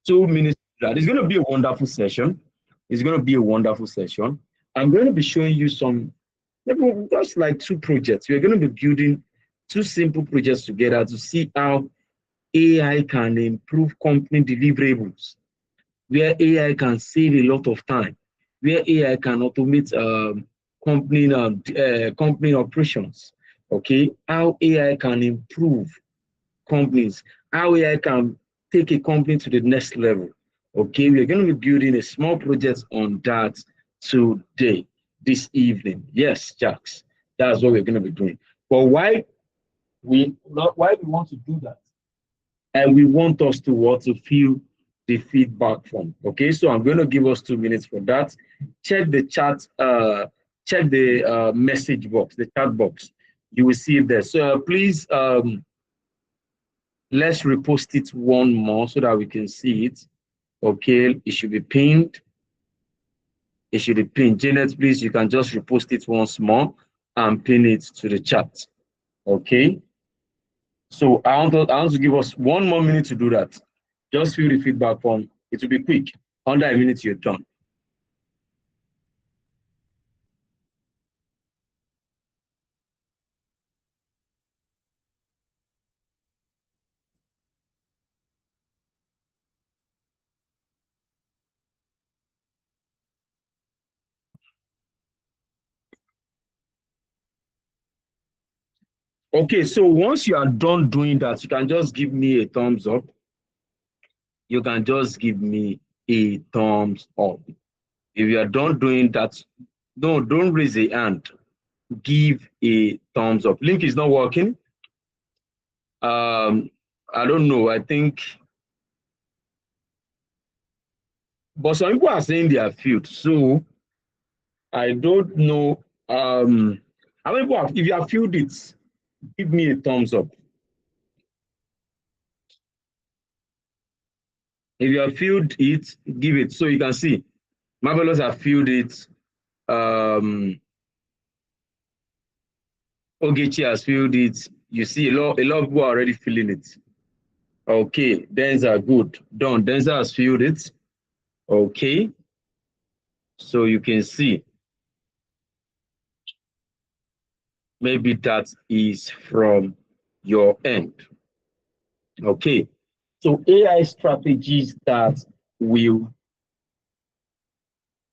2 minutes. That it's going to be a wonderful session. It's going to be a wonderful session. I'm going to be showing you some, maybe just like 2 projects. We're going to be building 2 simple projects together to see how AI can improve company deliverables, where AI can save a lot of time, where AI can automate company operations. Okay, how AI can improve companies, how AI can take a company to the next level. Okay, we're going to be building a small project on that today, this evening. Yes, Jax, that's what we're going to be doing. But why we want to do that? And we want us to what to fill the feedback form. Okay, so I'm going to give us 2 minutes for that. Check the chat, check the message box, the chat box. You will see it there. So please, let's repost it one more so that we can see it. Okay, it should be pinned. It should be pinned. Janet, please, you can just repost it once more and pin it to the chat. Okay. So I want to give us 1 more minute to do that. Just fill the feedback form. It will be quick. Under a minute, you're done. Okay, so once you are done doing that, you can just give me a thumbs up. You can just give me a thumbs up. If you are done doing that, no, don't raise a hand. Give a thumbs up. Link is not working. I don't know. I think, but some people are saying they are filled. So I don't know. How many people have, if you have filled it, give me a thumbs up. If you have filled it, give it. So you can see, Marvelous have filled it. Ogechi has filled it. You see, a lot of people are already filling it. Okay, Denza, good. Done. Denza has filled it. Okay. So you can see, maybe that is from your end. Okay. So AI strategies that will,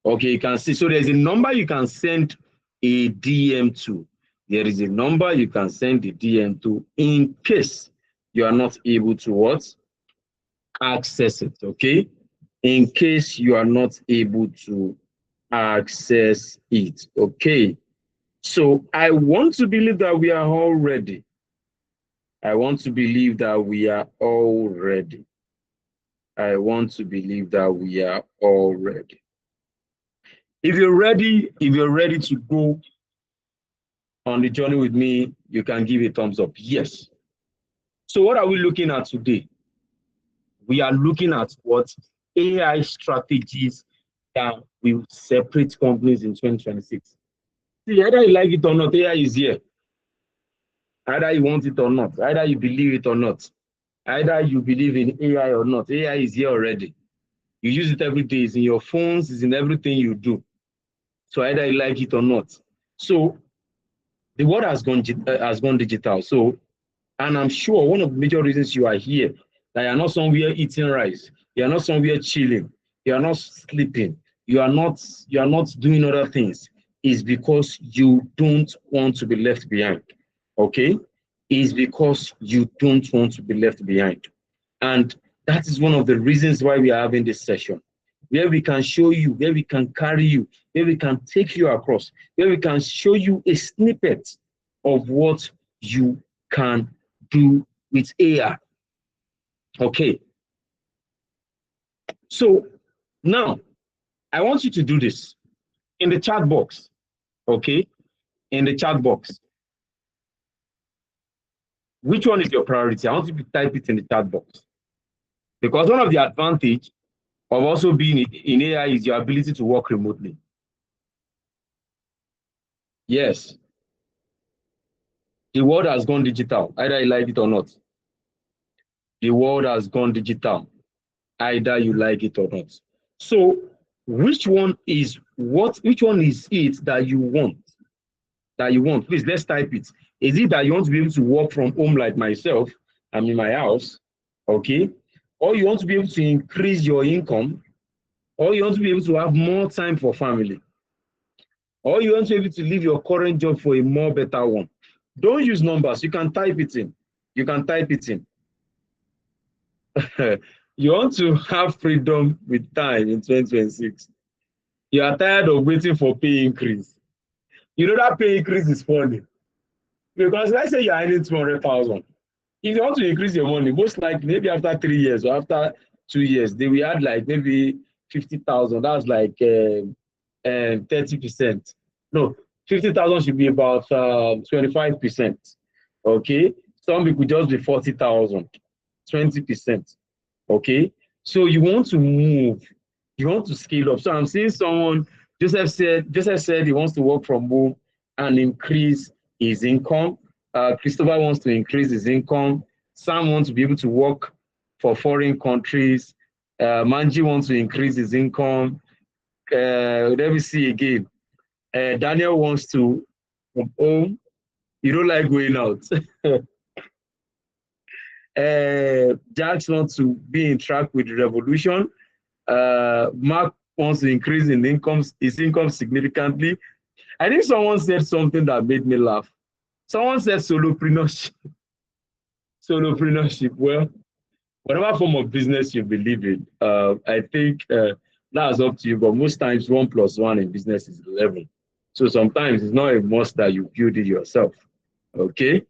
okay, you can see. So there's a number you can send a DM to. There is a number you can send a DM to in case you are not able to what? Access it, okay? In case you are not able to access it, okay? So I want to believe that we are all ready. I want to believe that we are all ready. I want to believe that we are all ready. If you're ready to go on the journey with me, you can give a thumbs up. Yes. So what are we looking at today? We are looking at what AI strategies that will separate companies in 2026. See, either you like it or not, AI is here. Either you want it or not, either you believe it or not, either you believe in AI or not, AI is here already. You use it every day, it's in your phones, it's in everything you do. So either you like it or not. So the world has gone digital. So, and I'm sure one of the major reasons you are here, that you're not somewhere eating rice, you're not somewhere chilling, you are not sleeping, you are not doing other things, is because you don't want to be left behind. Okay? Is because you don't want to be left behind. And that is one of the reasons why we are having this session, where we can show you, where we can carry you, where we can take you across, where we can show you a snippet of what you can do with AI. Okay. So now I want you to do this in the chat box. Okay. In the chat box. Which one is your priority? I want you to type it in the chat box. Because one of the advantage of also being in AI is your ability to work remotely. Yes. The world has gone digital, either you like it or not. The world has gone digital. either you like it or not. So which one is it that you want? Please, let's type it. Is it that you want to be able to work from home like myself? I'm in my house, okay? Or you want to be able to increase your income, or you want to be able to have more time for family, or you want to be able to leave your current job for a more better one. Don't use numbers. You can type it in. You can type it in. You want to have freedom with time in 2026. You are tired of waiting for pay increase. You know that pay increase is funny. Because let's say you're earning 200,000. If you want to increase your money, most likely maybe after 3 years or after 2 years, they will add like maybe 50,000. That's like 30%. No, 50,000 should be about 25%. Okay, some people just be 40,000, 20%. Okay, so you want to move, you want to scale up. So I'm seeing someone, Joseph said he wants to work from home and increase his income. Christopher wants to increase his income. Sam wants to be able to work for foreign countries. Manji wants to increase his income. Let me see again. Daniel wants to from home. You don't like going out. Jax wants to be in track with the revolution. Mark wants to increase his income significantly. I think someone said something that made me laugh. Someone said solopreneurship. Solopreneurship. Well, whatever form of business you believe in, I think that's up to you. But most times, 1+1 in business is 11. So sometimes it's not a must that you build it yourself. Okay.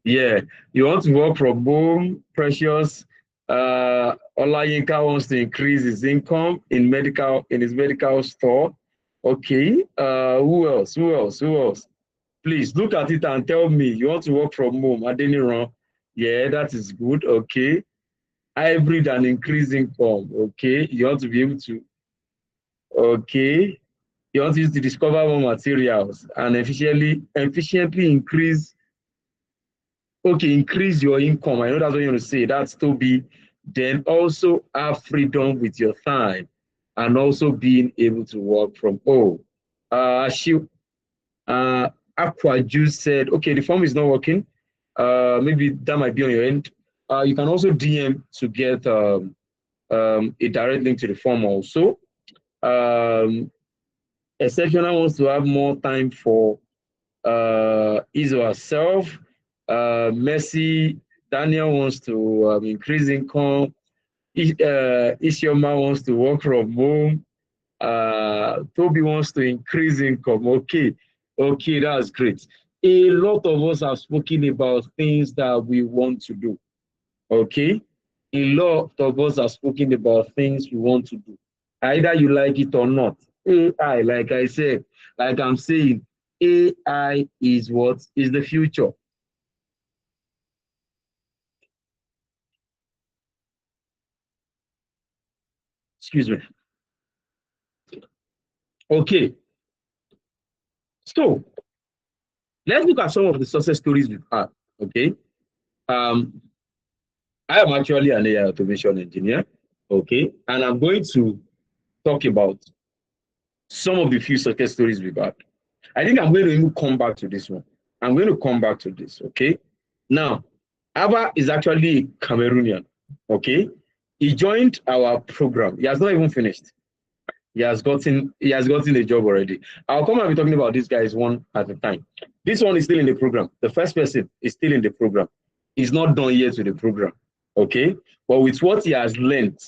Yeah. You want to work from home, Precious. Olayinka wants to increase his income in his medical store. Okay. Who else? Who else? Who else? Please look at it and tell me you want to work from home. Adeniran. Yeah, that is good. Okay. Hybrid and increase income. Okay. You want to be able to, okay. You want to use to discover more materials and efficiently increase. Okay, increase your income. I know that's what you want to say. That's Toby. Then also have freedom with your time and also being able to work from home. Aqua Juice said, okay, the form is not working. Maybe that might be on your end. You can also DM to get a direct link to the form also. Exceptional wants to have more time for his or herself. Messi, Daniel wants to increase income. Isioma wants to work from home. Toby wants to increase income. Okay, okay, that's great. A lot of us have spoken about things that we want to do. Okay, a lot of us have spoken about things we want to do. Either you like it or not. AI, like I said, like I'm saying, AI is what is the future. Excuse me. Okay, so let's look at some of the success stories we've had. Okay, um, I am actually an AI automation engineer. Okay, and I'm going to talk about some of the few success stories we've had. I think I'm going to even come back to this one. I'm going to come back to this. Okay, now Abba is actually a Cameroonian. Okay, he joined our program. He has not even finished. He has gotten a job already. I'll come and be talking about these guys one at a time. This one is still in the program. The first person is still in the program. He's not done yet with the program. Okay. But with what he has learned,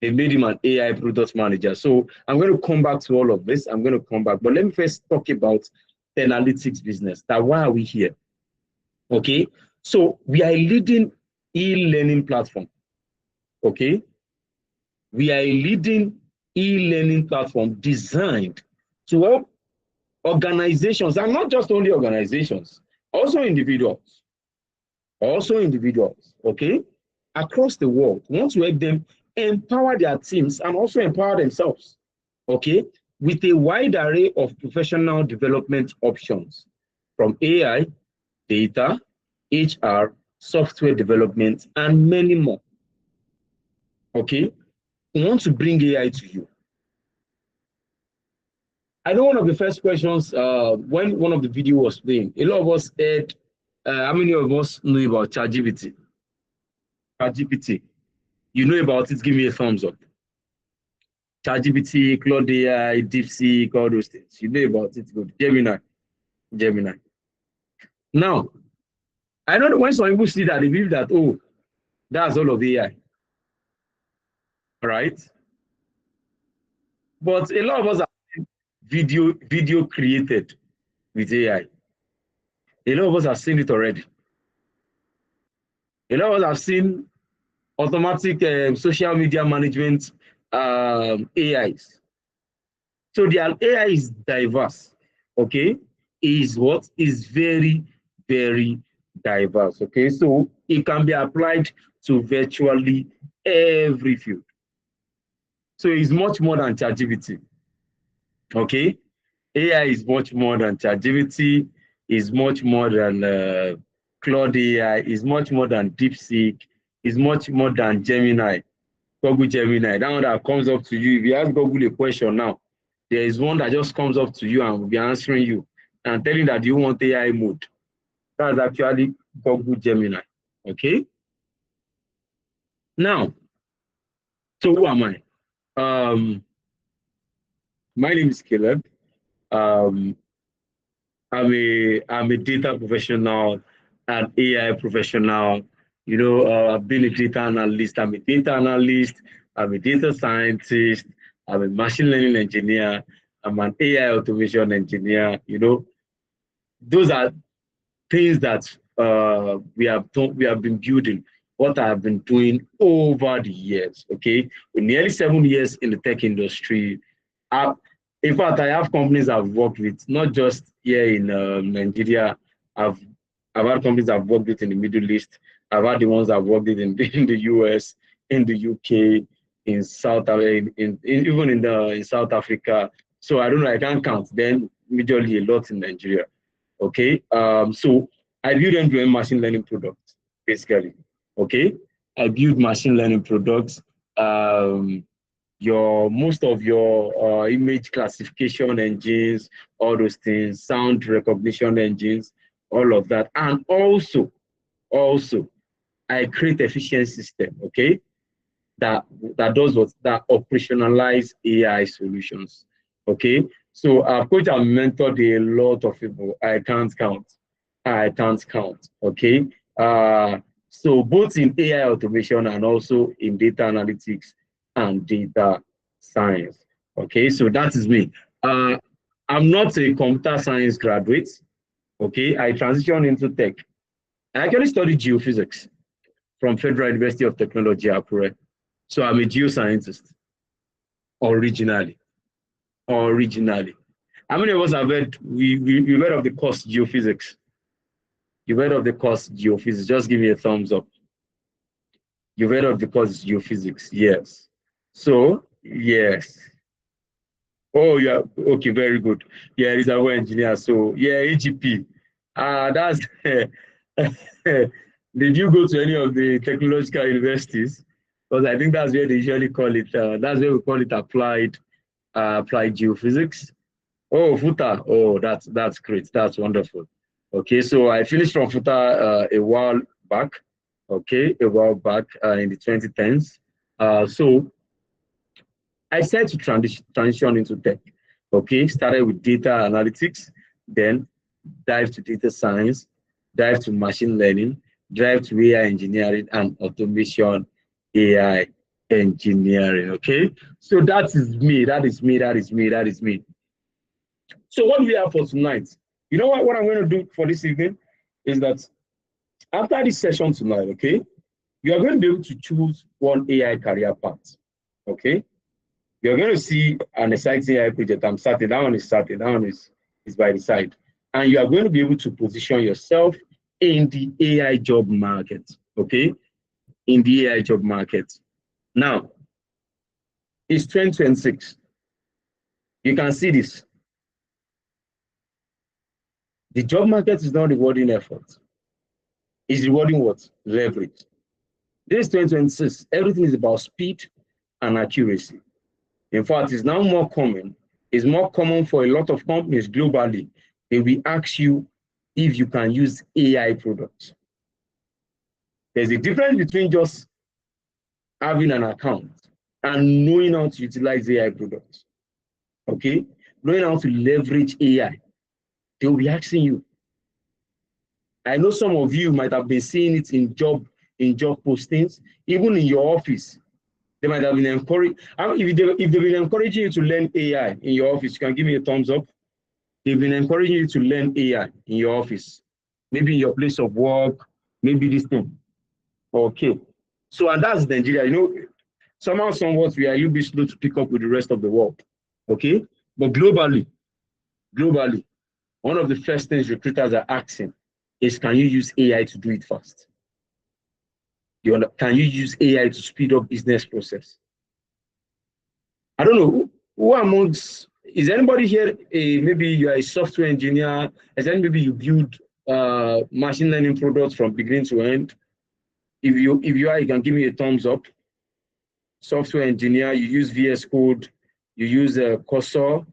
they made him an AI product manager. So I'm going to come back to all of this. I'm going to come back. But let me first talk about the analytics business. That why are we here? Okay. So we are a leading e-learning platform. Okay. We are a leading e-learning platform designed to help organizations, and not just only organizations, also individuals, okay, across the world. We want to help them empower their teams and also empower themselves, okay, with a wide array of professional development options from AI, data, HR, software development, and many more. Okay, we want to bring AI to you. I know one of the first questions when one of the video was playing, a lot of us said, how many of us know about ChatGPT? ChatGPT, you know about it, give me a thumbs up. ChatGPT, Claude AI, DeepSeek, all those things. You know about it, good. Gemini, Gemini. Now, I know that when some people see that, they believe that, oh, that's all of AI, right? But a lot of us are video created with AI. A lot of us have seen it already. A lot of us have seen automatic social media management AIs. So the AI is diverse, okay? Is what is very, very diverse, okay? So it can be applied to virtually every field. So it's much more than ChatGPT, okay? AI is much more than ChatGPT, is much more than Claude AI, is much more than DeepSeek, is much more than Gemini, Google Gemini. That one that comes up to you, if you ask Google a question now, there is one that just comes up to you and will be answering you and telling that you want AI mode. That's actually Google Gemini. Okay. Now, so who am I? My name is Caleb. Um, I'm a data professional, an AI professional. You know, I've been a data analyst. I'm a data analyst. I'm a data scientist. I'm a machine learning engineer. I'm an AI automation engineer. You know, those are things that we have been building. What I have been doing over the years. Okay, with nearly 7 years in the tech industry. I, in fact, I have companies I've worked with, not just here in Nigeria. I've I've had companies I've worked with in the Middle East. I've had the ones I've worked with in the US, in the UK, in South even in South Africa. So I don't know, I can't count. Then majorly a lot in Nigeria. Okay. So I build end-to-end machine learning products, basically. Okay. I build machine learning products. Your most of your image classification engines, all those things, sound recognition engines, all of that. And also, I create efficient system, okay, that does what that operationalize AI solutions. Okay. So I've coached and mentored a lot of people. I can't count. I can't count. Okay. So both in AI automation and also in data analytics and data science. Okay, so that is me. I'm not a computer science graduate. Okay, I transitioned into tech. I actually studied geophysics from Federal University of Technology, Akure. So I'm a geoscientist originally. Originally. How many of us have heard we heard of the course geophysics? You heard of the course geophysics? Just give me a thumbs up. You've heard of the course geophysics? Yes. So yes. Oh yeah, okay, very good. Yeah, reservoir engineer. So yeah, AGP. That's did you go to any of the technological universities? Because I think that's where they usually call it. That's where we call it applied geophysics. Oh, FUTA. Oh, that's great. That's wonderful. Okay, so I finished from FUTA a while back. Okay, a while back in the 2010s. So I said to transition into tech. Okay, started with data analytics, then dive to data science, dive to machine learning, dive to AI engineering and automation AI engineering. Okay, so that is me. That is me. That is me. That is me. So what do we have for tonight? You know what I'm going to do for this evening is that after this session tonight, okay, you are going to be able to choose one AI career path. Okay, you're going to see an exciting AI project. I'm starting. That one is starting. That one is by the side. And you are going to be able to position yourself in the AI job market. Okay? In the AI job market. Now, it's 2026. You can see this. The job market is not rewarding effort. It's rewarding what? Leverage. This 2026, everything is about speed and accuracy. In fact, it's now more common. It's more common for a lot of companies globally. They will ask you if you can use AI products. There's a difference between just having an account and knowing how to utilize AI products. Okay? Knowing how to leverage AI. They will be asking you. I know some of you might have been seeing it in job postings, even in your office. They might have been encouraged. If they've been encouraging you to learn AI in your office, you can give me a thumbs up. They've been encouraging you to learn AI in your office, maybe in your place of work, maybe this thing. Okay. So, and that's Nigeria. You know, somehow, somewhat, we are a little bit slow to pick up with the rest of the world. Okay. But globally, one of the first things recruiters are asking is, can you use AI to do it fast? Can you use AI to speed up business process? I don't know who amongst, is anybody here, maybe you are a software engineer, is there maybe you build machine learning products from beginning to end? If you are, you can give me a thumbs up. Software engineer, you use VS Code, you use Cursor.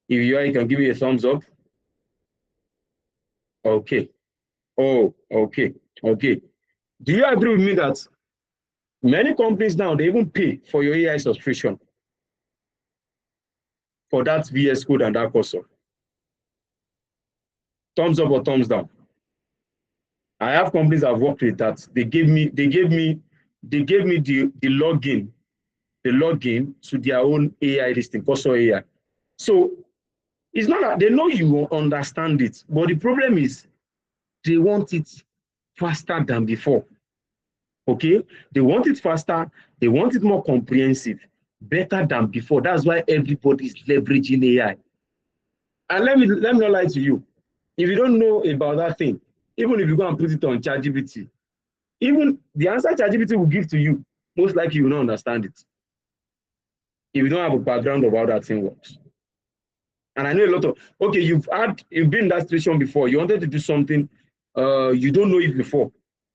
If you are, you can give me a thumbs up. Okay. Oh, okay. Okay. Do you agree with me that many companies now, they even pay for your AI subscription for that VS Code and that Cursor? Thumbs up or thumbs down? I have companies I've worked with that they gave me the login to their own AI listing, Cursor AI. So it's not that they know you understand it, but the problem is they want it faster than before. Okay, they want it faster, they want it more comprehensive, better than before. That's why everybody is leveraging AI. And let me not lie to you. If you don't know about that thing, even if you go and put it on ChatGPT, even the answer ChatGPT will give to you, most likely you will not understand it if you don't have a background of how that thing works. And I know a lot of, okay, you've been in that situation before. You wanted to do something, you don't know it before,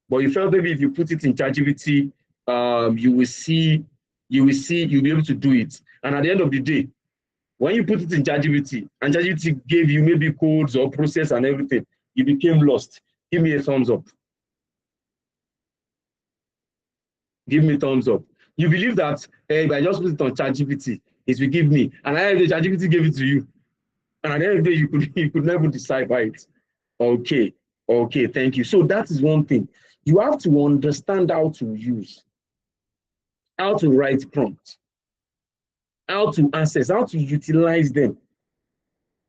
but you felt maybe if you put it in ChatGPT, you'll be able to do it. And at the end of the day, when you put it in ChatGPT and ChatGPT gave you maybe codes or process and everything, you became lost. Give me a thumbs up. Give me a thumbs up. You believe that if I just put it on ChatGPT, it will give me, and I the ChatGPT gave it to you. And at the end of the day, you could never decipher it. Okay, thank you. So that is one thing. You have to understand how to use, how to write prompts, how to access, how to utilize them,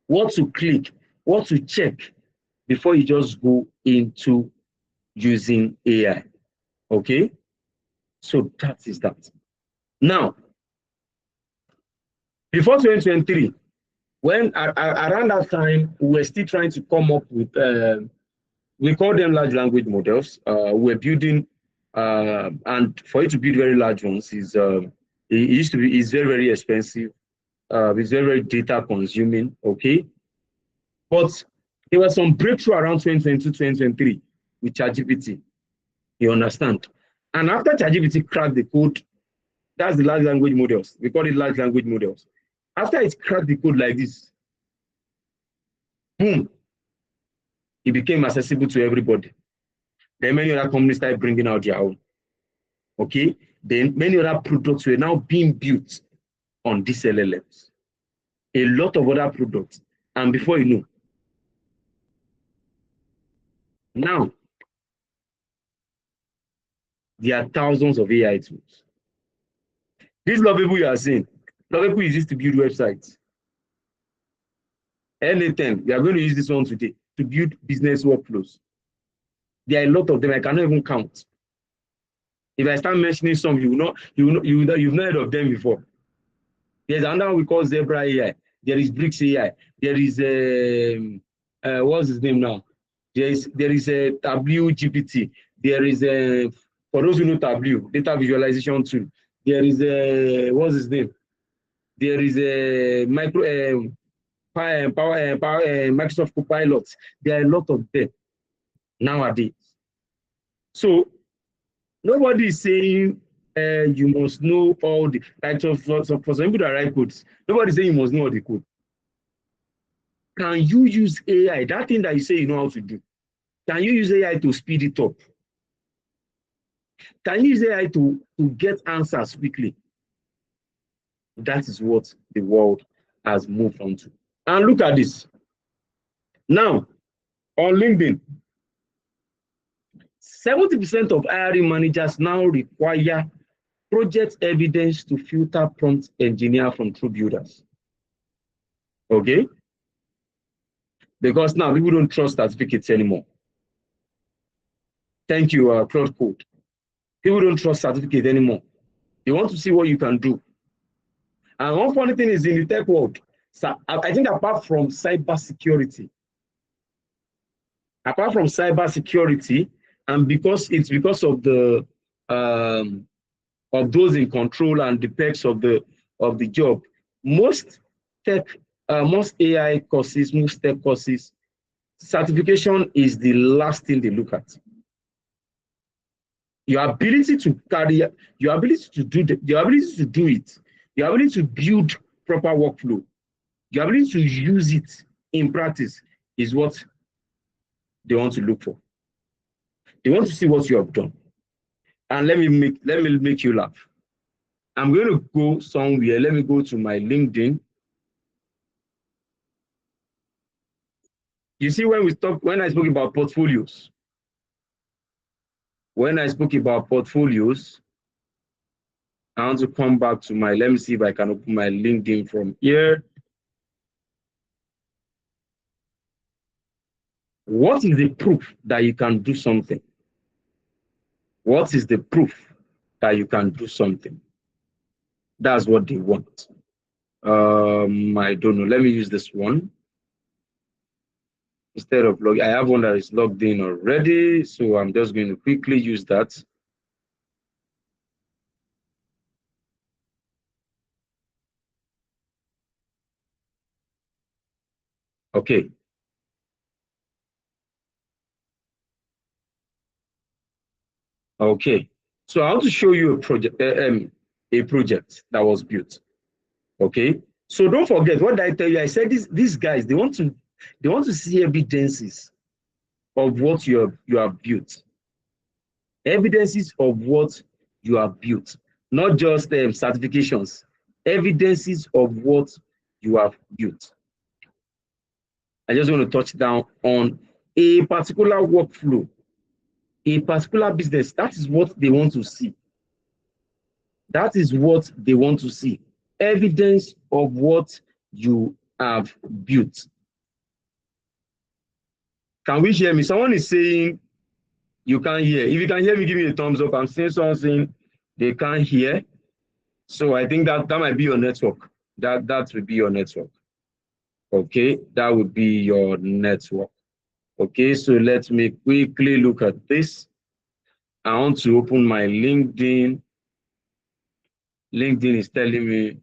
what to click, what to check before you just go into using AI. Okay? So that is that. Now, before 2023, when around that time, we were still trying to come up with, we call them large language models. We're building, and for you to build very large ones is, it's very, very expensive. It's very, very data consuming, okay? But there was some breakthrough around 2022, 2023 with ChatGPT, you understand? And after ChatGPT cracked the code, that's the large language models. We call it large language models. After it cracked the code like this, boom, it became accessible to everybody. Then many other companies started bringing out their own. Okay? Then many other products were now being built on these LLMs. A lot of other products. And before you know, now, there are thousands of AI tools. These Lovable you are seeing, Lovable is used to build websites. Anything, we are going to use this one today to build business workflows. There are a lot of them, I cannot even count. If I start mentioning some, you've not heard of them before. There's another one we call Zebra AI. There is Bricks AI. There is what's his name now? There is a WGPT. There is a, for those who know Tableau, data visualization tool. There is a, what's his name? There is a Microsoft Copilot. There are a lot of them nowadays. So Nobody is saying you must know all the, like for some people that write codes, nobody is saying you must know all the code. Can you use AI, that thing that you say you know how to do? Can you use AI to speed it up? Can you use AI to get answers quickly? That is what the world has moved on to. And look at this. Now, on LinkedIn, 70% of hiring managers now require project evidence to filter prompt engineer from true builders. Okay? Because now people don't trust certificates anymore. Thank you, Cloud Code. People don't trust certificates anymore. They want to see what you can do. And one funny thing is in the tech world, so I think apart from cybersecurity, and because it's because of the of those in control and the perks of the job, most most AI courses, most tech courses, certification is the last thing they look at. Your ability to carry, your ability to do your ability to do it, your ability to build proper workflow, your ability to use it in practice is what they want to look for. They want to see what you have done. And let me make you laugh. I'm going to go somewhere. Let me go to my LinkedIn. You see, when I spoke about portfolios, I want to come back to my, let me see if I can open my LinkedIn from here. What is the proof that you can do something? What is the proof that you can do something? That's what they want. I don't know. Let me use this one. Instead of log, I have one that is logged in already, so I'm just going to quickly use that. Okay. Okay. So I want to show you a project that was built. Okay. So don't forget what I tell you. I said these guys, they want to see evidences of what you have built. Evidences of what you have built, not just certifications, evidences of what you have built. I just want to touch down on a particular workflow, a particular business. That is what they want to see. That is what they want to see. Evidence of what you have built. Can we hear me? Someone is saying you can't hear. If you can hear me, give me a thumbs up. I'm saying something they can't hear. So I think that might be your network. That would be your network. Okay, that would be your network. Okay, so let me quickly look at this. I want to open my LinkedIn. LinkedIn is telling me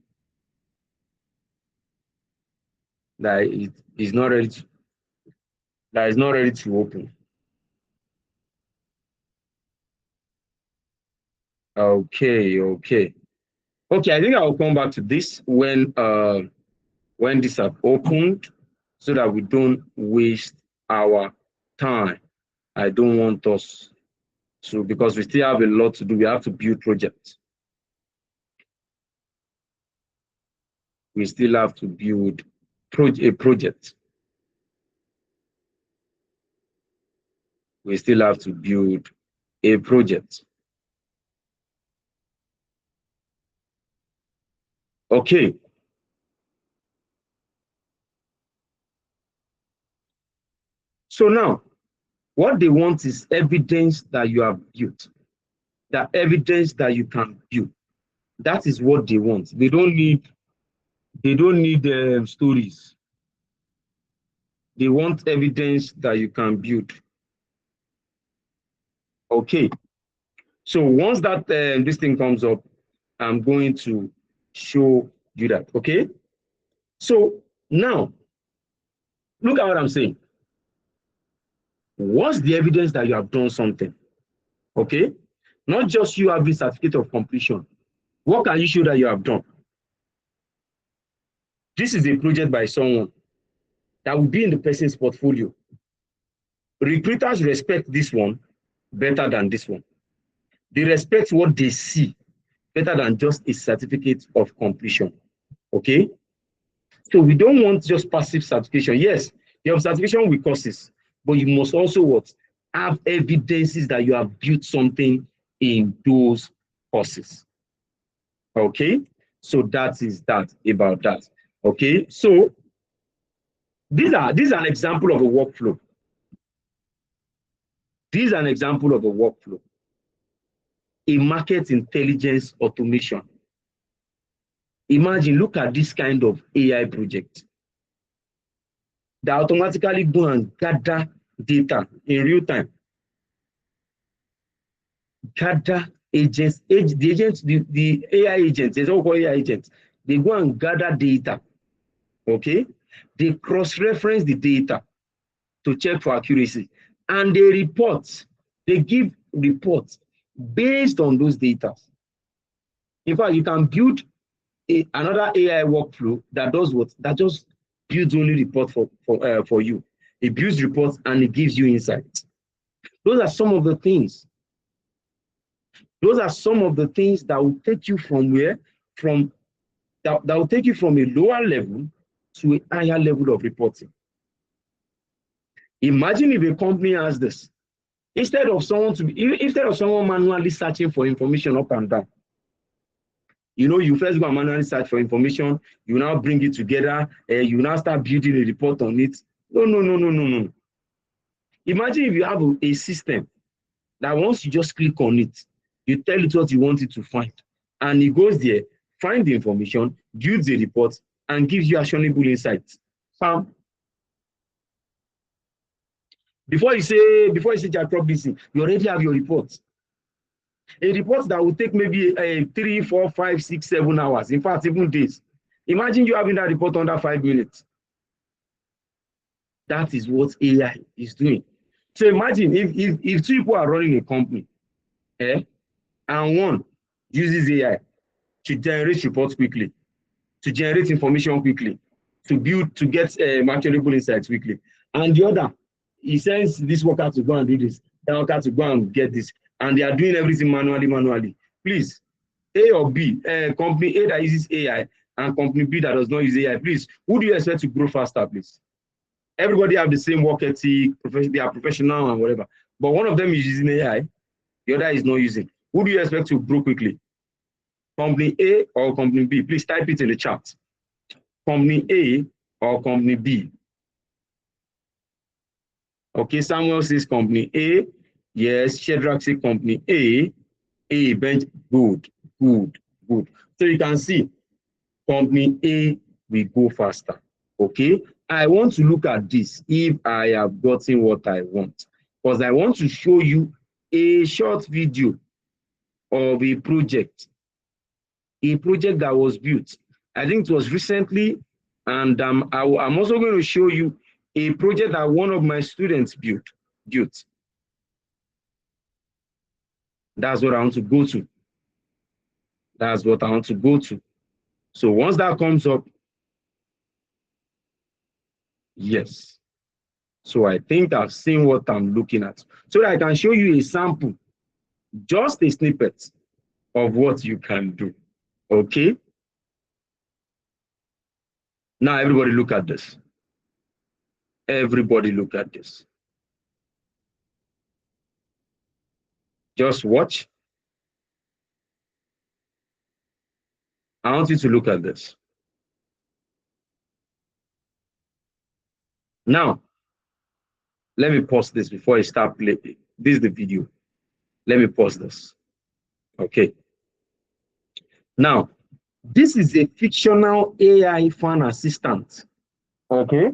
that it is not ready to open. Okay. I think I'll come back to this when this have opened, so that we don't waste our time. I don't want us to, because we still have a lot to do. We have to build projects. We still have to build a project. We still have to build a project. Okay. So now, what they want is evidence that you have built, that evidence that you can build. That is what they want. They don't need stories. They want evidence that you can build. Okay. So once that this thing comes up, I'm going to show you that. Okay. So now, look at what I'm saying. What's the evidence that you have done something? Okay. Not just you have the certificate of completion. What can you show that you have done? This is a project by someone that will be in the person's portfolio. Recruiters respect this one better than this one. They respect what they see better than just a certificate of completion. Okay? So we don't want just passive certification. Yes, you have certification with courses, but you must also what? Have evidences that you have built something in those courses. Okay? So that is that about that. Okay? So this is an example of a workflow. This is an example of a workflow. A market intelligence automation. Imagine, look at this kind of AI project that automatically go and gather data in real time. Gather agents, the AI agents, there's what we call AI agents. They go and gather data. Okay? They cross-reference the data to check for accuracy. And they report, they give reports based on those data. In fact, you can build another AI workflow that does what? That just builds only report for you. It builds reports and it gives you insights. Those are some of the things. Those are some of the things that will take you from where? That will take you from a lower level to a higher level of reporting. Imagine if a company has this. Instead of someone manually searching for information up and down, you know, you first go and manually search for information, you now bring it together, you now start building a report on it. No. Imagine if you have a system that once you just click on it, you tell it what you want it to find, and it goes there, find the information, builds a report, and gives you actionable insights. Before you say Jack Robinson, you already have your report. A report that will take maybe 3, 4, 5, 6, 7 hours. In fact, even days. Imagine you having that report under 5 minutes. That is what AI is doing. So imagine if 2 people are running a company, and one uses AI to generate reports quickly, to generate information quickly, to get actionable insights quickly, and the other, he sends this worker to go and do this, that worker to go and get this, and they are doing everything manually. Please, A or B, company A that uses AI and company B that does not use AI, please, who do you expect to grow faster, please? Everybody have the same work ethic, they are professional and whatever, but one of them is using AI, the other is not using. Who do you expect to grow quickly? Company A or company B? Please type it in the chat. Company A or company B? Okay, Samuel says company A. Yes, Shedrack says company A. A, bench, good. So you can see company A will go faster. Okay, I want to look at this if I have gotten what I want, because I want to show you a short video of a project that was built. I think it was recently, and I'm also going to show you a project that one of my students built. That's what I want to go to. That's what I want to go to. So once that comes up, yes. So I think I've seen what I'm looking at. So that I can show you a sample, just a snippet of what you can do. Okay? Now everybody look at this. Everybody look at this. Just watch. I want you to look at this. Now, let me pause this before I start playing. This is the video. Let me pause this. Okay. Now, this is a fictional AI fan assistant. Okay.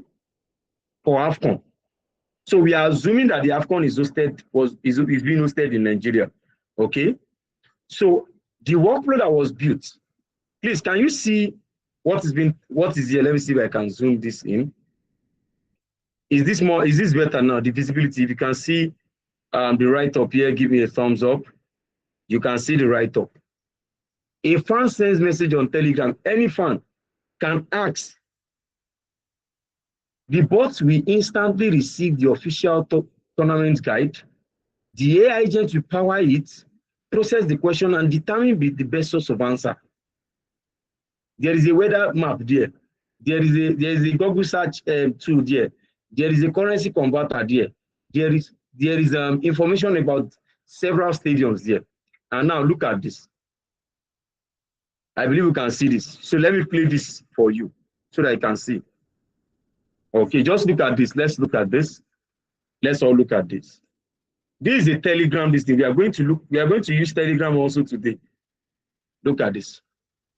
For AFCON. So we are assuming that the AFCON is being hosted in Nigeria. Okay. So the workflow that was built, please, can you see what is here? Let me see if I can zoom this in. Is this better now? The visibility, if you can see the right up here, give me a thumbs up. You can see the write-up. A fan sends message on Telegram. Any fan can ask. The bot will instantly receive the official tournament guide. The AI agent will power it, process the question, and determine the best source of answer. There is a weather map there. There is a Google search tool there. There is a currency converter there. There is information about several stadiums there. And now look at this. I believe you can see this. So let me play this for you so that you can see. Okay, just look at this. Let's look at this. Let's all look at this. This is a Telegram listing. We are going to use Telegram also today. Look at this.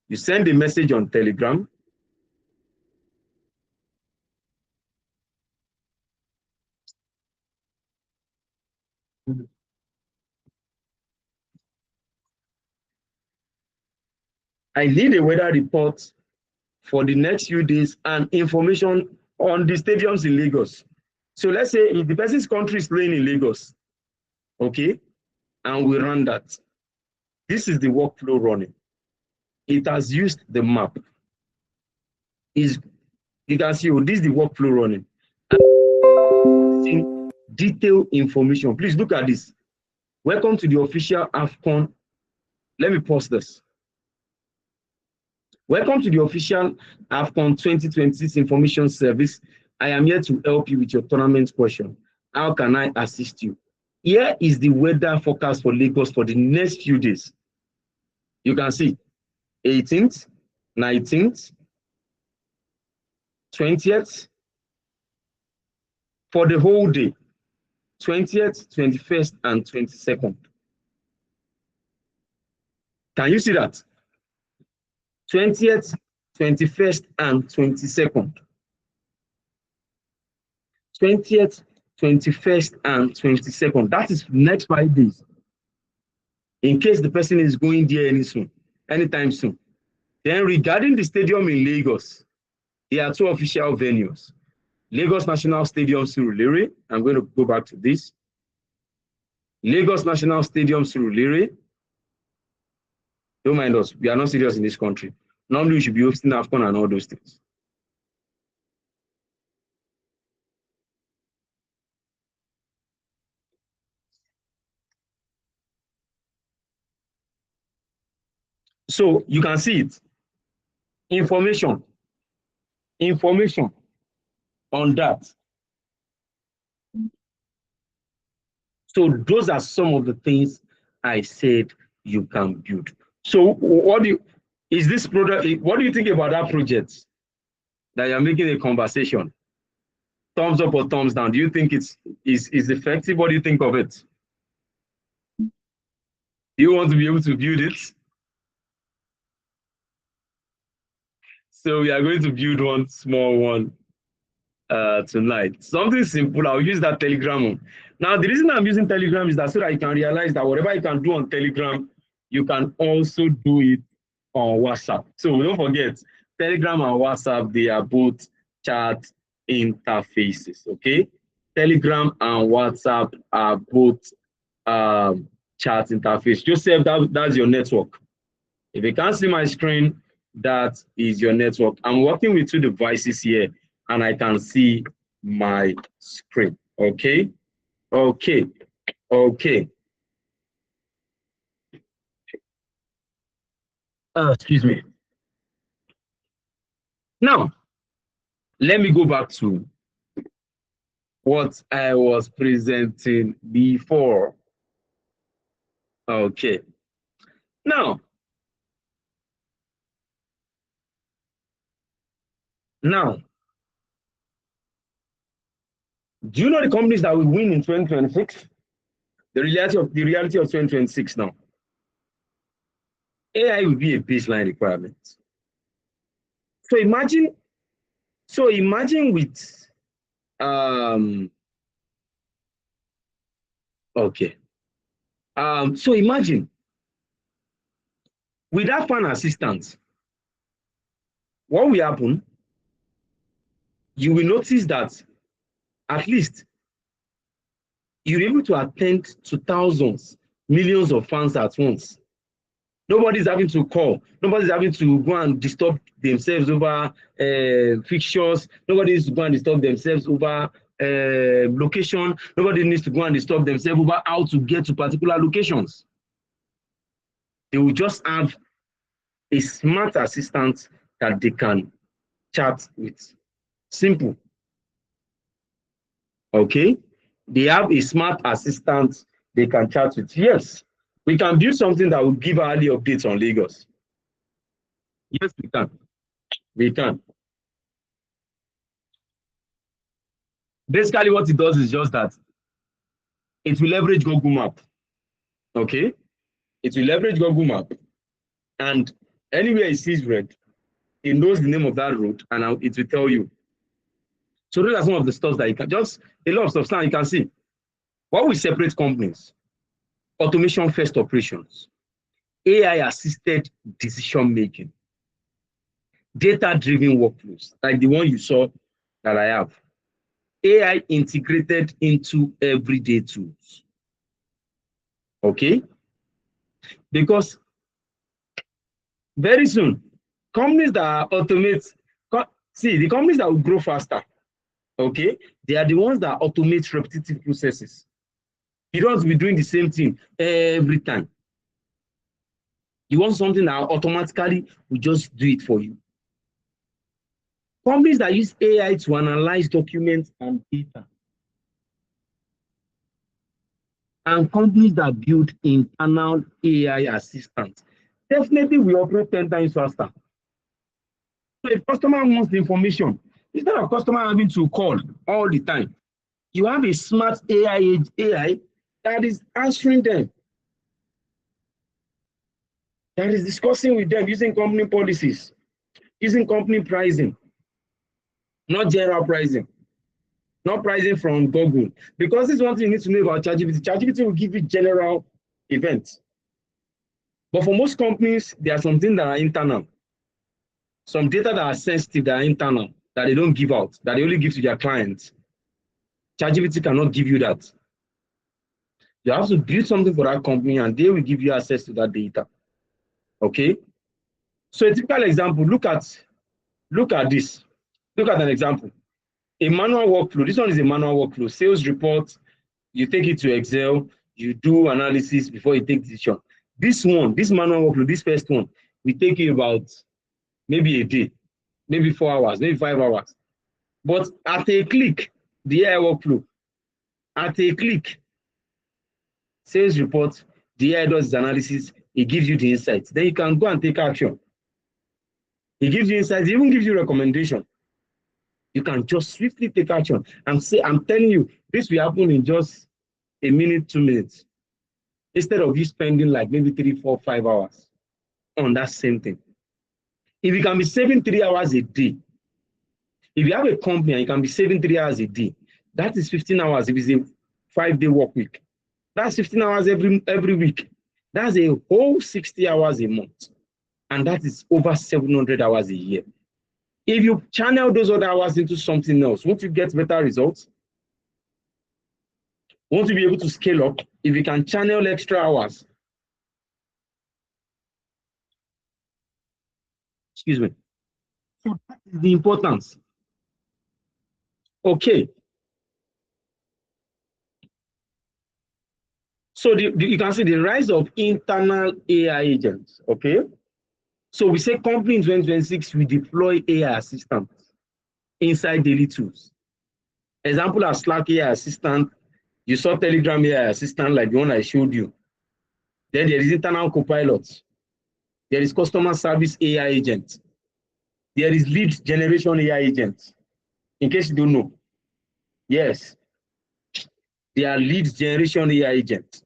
You send a message on Telegram. I need a weather report for the next few days and information on the stadiums in Lagos. So let's say if the person's country is playing in Lagos, okay, and we run that. This is the workflow running. It has used the map. You can see, oh, this is the workflow running. Detailed information. Please look at this. Welcome to the official AFCON. Let me pause this. Welcome to the official AFCON 2026 information service. I am here to help you with your tournament question. How can I assist you? Here is the weather forecast for Lagos for the next few days. You can see 18th, 19th, 20th, for the whole day, 20th, 21st, and 22nd. Can you see that? 20th, 21st, and 22nd. 20th, 21st, and 22nd. That is next 5 days. In case the person is going there anytime soon. Then regarding the stadium in Lagos, there are 2 official venues. Lagos National Stadium, Surulere. I'm going to go back to this. Lagos National Stadium, Surulere. Don't mind us. We are not serious in this country. Normally, we should be hosting AFCON and all those things. So you can see it. Information on that. So those are some of the things I said you can build. So what do you think about that project that you're making a conversation? Thumbs up or thumbs down? Do you think it's effective? What do you think of it? Do you want to be able to build it? So we are going to build one small one tonight. Something simple. I'll use that Telegram. Now, the reason I'm using Telegram is that so that you can realize that whatever you can do on Telegram, you can also do it on WhatsApp. So don't forget, Telegram and WhatsApp, they are both chat interfaces, okay? Telegram and WhatsApp are both chat interface. Joseph, that's your network. If you can't see my screen, that is your network. I'm working with 2 devices here, and I can see my screen, okay? Okay. Excuse me. Now, let me go back to what I was presenting before. Okay. Now, do you know the companies that will win in 2026? The reality of 2026 now. AI will be a baseline requirement. So imagine with okay. So imagine with that fan assistant, what will happen? You will notice that at least you're able to attend to thousands millions of fans at once. Nobody's having to call. Nobody's having to go and disturb themselves over fixtures. Nobody needs to go and disturb themselves over location. Nobody needs to go and disturb themselves over how to get to particular locations. They will just have a smart assistant that they can chat with. Simple. Okay? They have a smart assistant they can chat with. Yes, we can build something that will give early updates on Lagos. Yes, we can. We can. Basically, what it does is just that it will leverage Google Map. Okay? It will leverage Google Map. And anywhere it sees red, it knows the name of that road and it will tell you. So those are some of the stuff that you can just, a lot of stuff now you can see. What will separate companies? Automation first operations, AI assisted decision making, data driven workflows, like the one you saw that I have, AI integrated into everyday tools. Okay? Because very soon, companies that automate, see, the companies that will grow faster, okay, they are the ones that automate repetitive processes. You don't have to be doing the same thing every time. You want something that automatically will just do it for you. Companies that use AI to analyze documents and data. And companies that build internal AI assistants definitely will operate 10 times faster. So if customer wants the information, instead of customer having to call all the time, you have a smart AI that is answering them, that is discussing with them using company policies, using company pricing, not general pricing, not pricing from Google. Because this is one thing you need to know about ChatGPT. ChatGPT will give you general events. But for most companies, there are some things that are internal. Some data that are sensitive, that are internal, that they don't give out, that they only give to their clients. ChatGPT cannot give you that. You have to build something for that company and they will give you access to that data. Okay? So a typical example, look at this. Look at an example. A manual workflow. This one is a manual workflow. Sales report, you take it to Excel, you do analysis before you take decision. This one, this manual workflow, this first one, will take you about maybe a day, maybe 4 hours, maybe 5 hours. But at a click, the AI workflow, at a click, sales report, the AI does its analysis, it gives you the insights. Then you can go and take action. It gives you insights, it even gives you recommendation. You can just swiftly take action and say, I'm telling you, this will happen in just a minute, 2 minutes, instead of you spending like maybe 3, 4, 5 hours on that same thing. If you can be saving 3 hours a day, if you have a company and you can be saving 3 hours a day, that is 15 hours if it's a 5-day work week. That's 15 hours every week. That's a whole 60 hours a month. And that is over 700 hours a year. If you channel those other hours into something else, won't you get better results? Won't you be able to scale up if you can channel extra hours? Excuse me. So that is the importance. Okay. So you can see the rise of internal AI agents. Okay. So we say company in 2026, we deploy AI assistants inside daily tools. Example are Slack AI assistant. You saw Telegram AI assistant like the one I showed you. Then there is internal copilot. There is customer service AI agent. There is lead generation AI agent. In case you don't know. Yes. They are lead generation AI agent.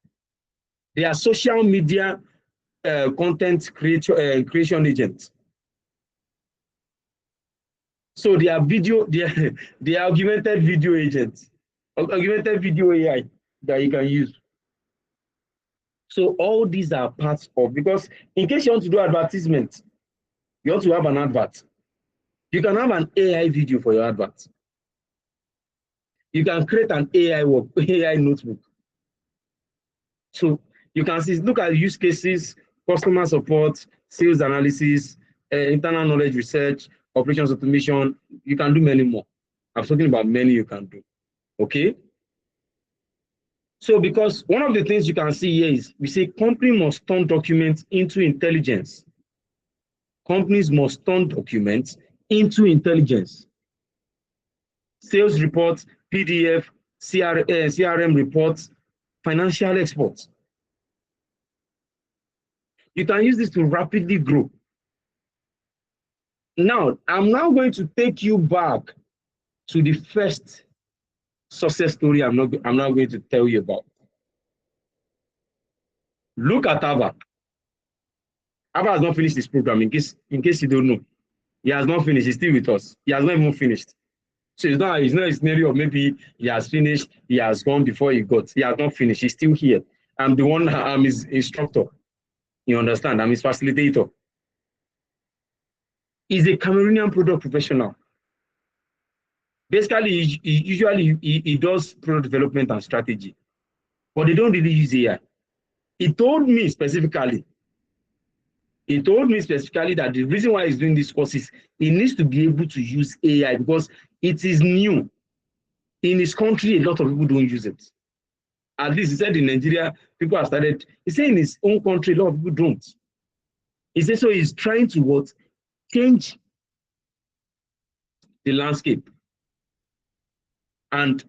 They are social media content creation agents. So they are they are augmented video agents, augmented video AI that you can use. So all these are parts of, because in case you want to do advertisement, you want to have an advert. You can have an AI video for your advert. You can create an AI notebook. So You can see, look at use cases, customer support, sales analysis, internal knowledge research, operations automation. You can do many more. I'm talking about many you can do. Okay. So because one of the things you can see here is we say company must turn documents into intelligence. Companies must turn documents into intelligence. Sales reports, PDF, CRM reports, financial exports. You can use this to rapidly grow. Now, I'm now going to take you back to the first success story I'm not going to tell you about. Look at Ava. Ava has not finished his program, in case you don't know. He has not finished, he's still with us. He has not even finished. So it's not a scenario of maybe he has finished, he has gone before he got. He has not finished, he's still here. I'm the one, I'm his instructor. You understand? I'm his facilitator. He's a Cameroonian product professional. Basically, he does product development and strategy, but they don't really use AI. He told me specifically that the reason why he's doing this course is he needs to be able to use AI because it is new. In his country, a lot of people don't use it. At least he said in Nigeria, people have started. He said in his own country, a lot of people don't. He said so he's trying to what? Change the landscape. And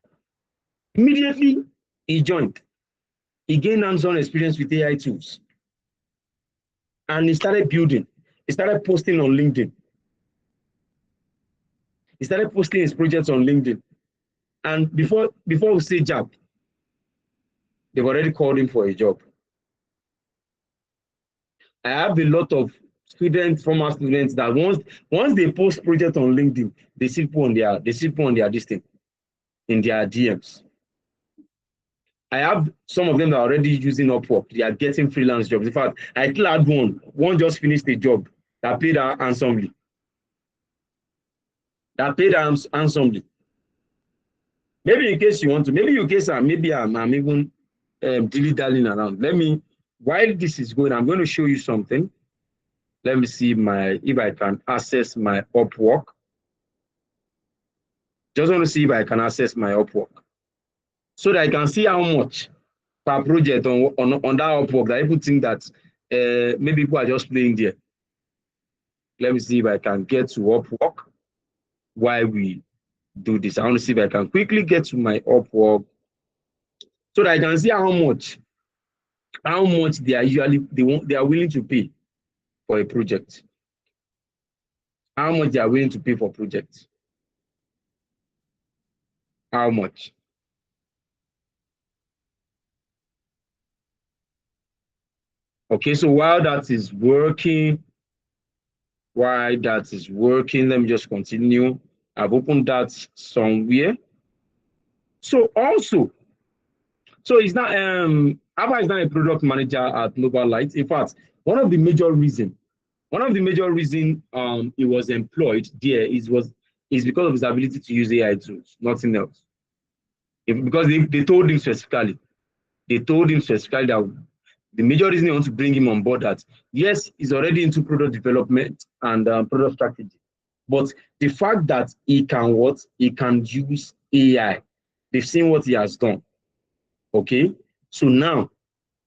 immediately he joined. He gained hands-on experience with AI tools. And he started building. He started posting on LinkedIn. He started posting his projects on LinkedIn. And before we say job, they've already called him for a job. I have a lot of students, former students, that once they post project on LinkedIn, they see people on their listing in their DMs. I have some of them that are already using Upwork. They are getting freelance jobs. In fact, I still had one just finished a job that paid her handsomely. Maybe in case you want to, maybe in case maybe I'm even dilly-dallying around. While this is going, I'm going to show you something. Let me see if I can access my Upwork. Just want to see if I can access my Upwork so that I can see how much per project on that Upwork that people think that maybe people are just playing there. Let me see if I can get to Upwork while we do this. I want to see if I can quickly get to my Upwork so that I can see how much they are willing to pay for a project. How much they are willing to pay for projects. How much? Okay, so while that is working, let me just continue. I've opened that somewhere. So also, it's not Ava is not a product manager at Nova Light. In fact, one of the major reason he was employed there is because of his ability to use AI tools, nothing else. Because they told him specifically that the major reason they want to bring him on board that yes, he's already into product development and product strategy, but the fact that he can use AI, they've seen what he has done. Okay, so now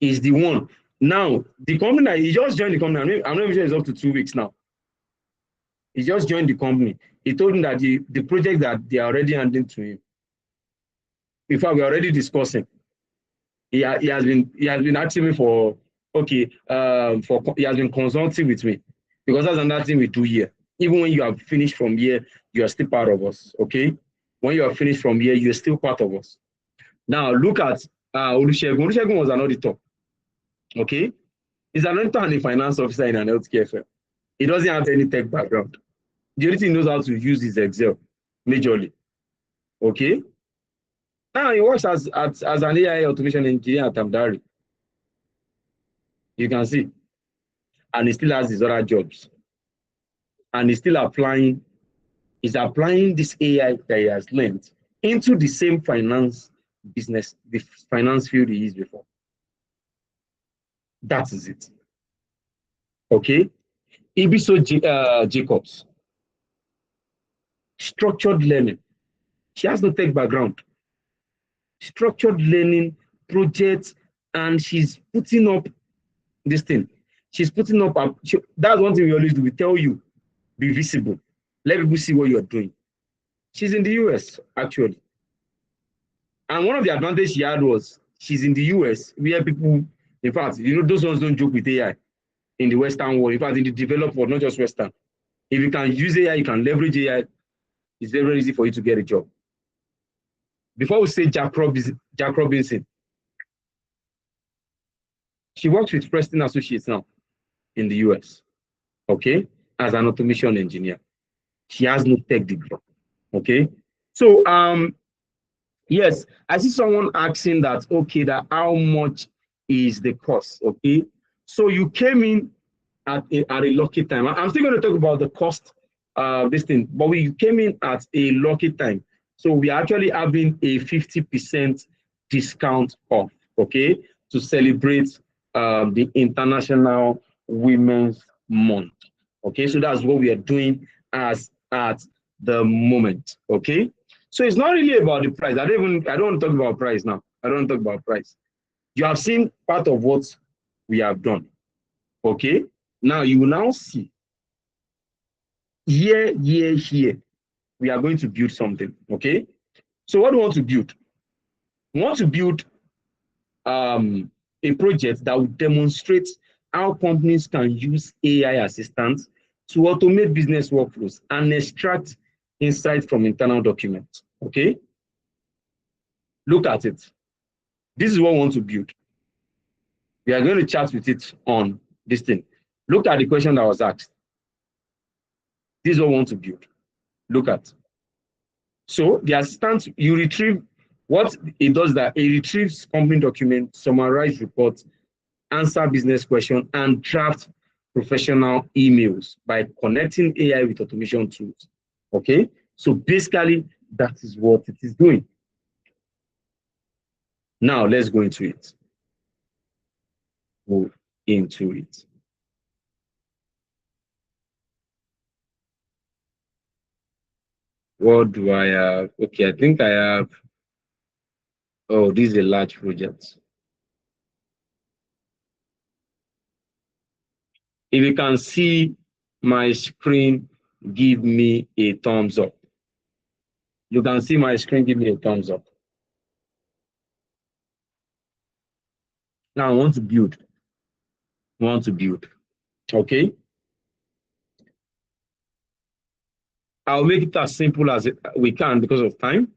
he's the one. Now the company that he just joined the company, I'm not even sure it's up to 2 weeks now. He just joined the company. He told him that the project that they are already handing to him. In fact, we're already discussing. He has been asking me for he has been consulting with me because that's another thing we do here. Even when you have finished from here, you are still part of us. Okay, when you are finished from here, you're still part of us. Now look at Olusegun. Olusegun was an auditor. Okay, he's an auditor and a finance officer in an healthcare firm. He doesn't have any tech background. The only thing he knows how to use is Excel, majorly. Okay. Now he works as an AI automation engineer at Tamdari. You can see. And he still has his other jobs. And he's still applying this AI that he has learned into the same finance business, the finance field he is before. That is it. Okay. Ibiso Jacobs, structured learning. She has no tech background. Structured learning projects, and she's putting up this thing. She's putting up, that's one thing we always do. We tell you, be visible. Let people see what you're doing. She's in the US, actually. And one of the advantages she had was she's in the US, where people, in fact, you know, those ones don't joke with AI in the Western world. In fact, in the developed world, not just Western. If you can use AI, you can leverage AI, it's very, very easy for you to get a job. Before we say Jack Robinson, she works with Preston Associates now in the US, okay, as an automation engineer. She has no tech degree, okay? So, yes, I see someone asking that, okay, that how much is the cost, okay? So you came in at a lucky time. I'm still going to talk about the cost this thing, but we came in at a lucky time. So we are actually having a 50% discount off, okay, to celebrate the International Women's Month. Okay, so that's what we are doing as at the moment. Okay, so it's not really about the price. I don't want to talk about price now. I don't want to talk about price. You have seen part of what we have done. Okay, now you will now see here. We are going to build something. Okay, so what do we want to build? We want to build a project that will demonstrate how companies can use AI assistants to automate business workflows and extract insights from internal documents. Okay? Look at it. This is what we want to build. We are going to chat with it on this thing. Look at the question that was asked. This is what we want to build. Look at. So the assistant, you retrieve what it does, that it retrieves company documents, summarize reports, answer business questions, and draft professional emails by connecting AI with automation tools. Okay, so basically that is what it is doing. Now let's go into it. Move into it. What do I have? Okay, I think I have. Oh, this is a large project. If you can see my screen, give me a thumbs up. You can see my screen, give me a thumbs up. Now I want to build. I want to build. Okay. I'll make it as simple as we can because of time.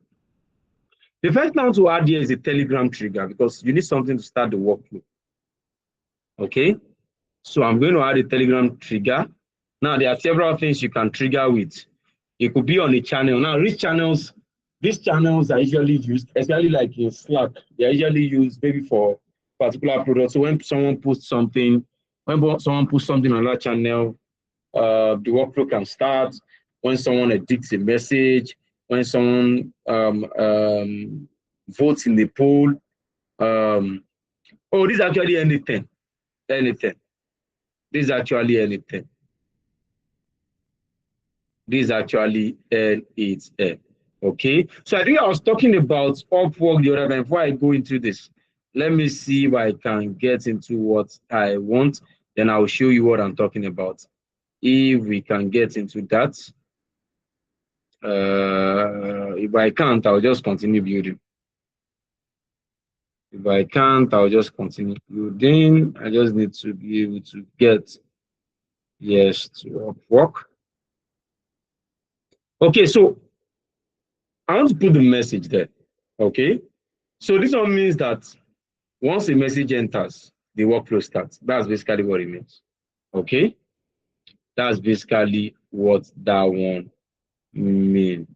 The first thing to add here is a Telegram trigger because you need something to start the workflow. Okay. So I'm going to add a Telegram trigger. Now there are several things you can trigger with. It could be on a channel. Now, these channels are usually used, especially like in Slack. They are usually used maybe for particular products. So when someone posts something, on that channel, the workflow can start. When someone edits a message, when someone votes in the poll. Oh, this is actually anything. This is actually anything. This is actually N8N. Okay, so I think I was talking about Upwork the other time. Before I go into this, let me see if I can get into what I want. Then I'll show you what I'm talking about. If we can get into that. If I can't, I'll just continue building. If I can't, I'll just continue building. I just need to be able to get yes to Upwork. Okay, so I want to put the message there. Okay, so this one means that once a message enters, the workflow starts. That's basically what it means. Okay, that's basically what that one means.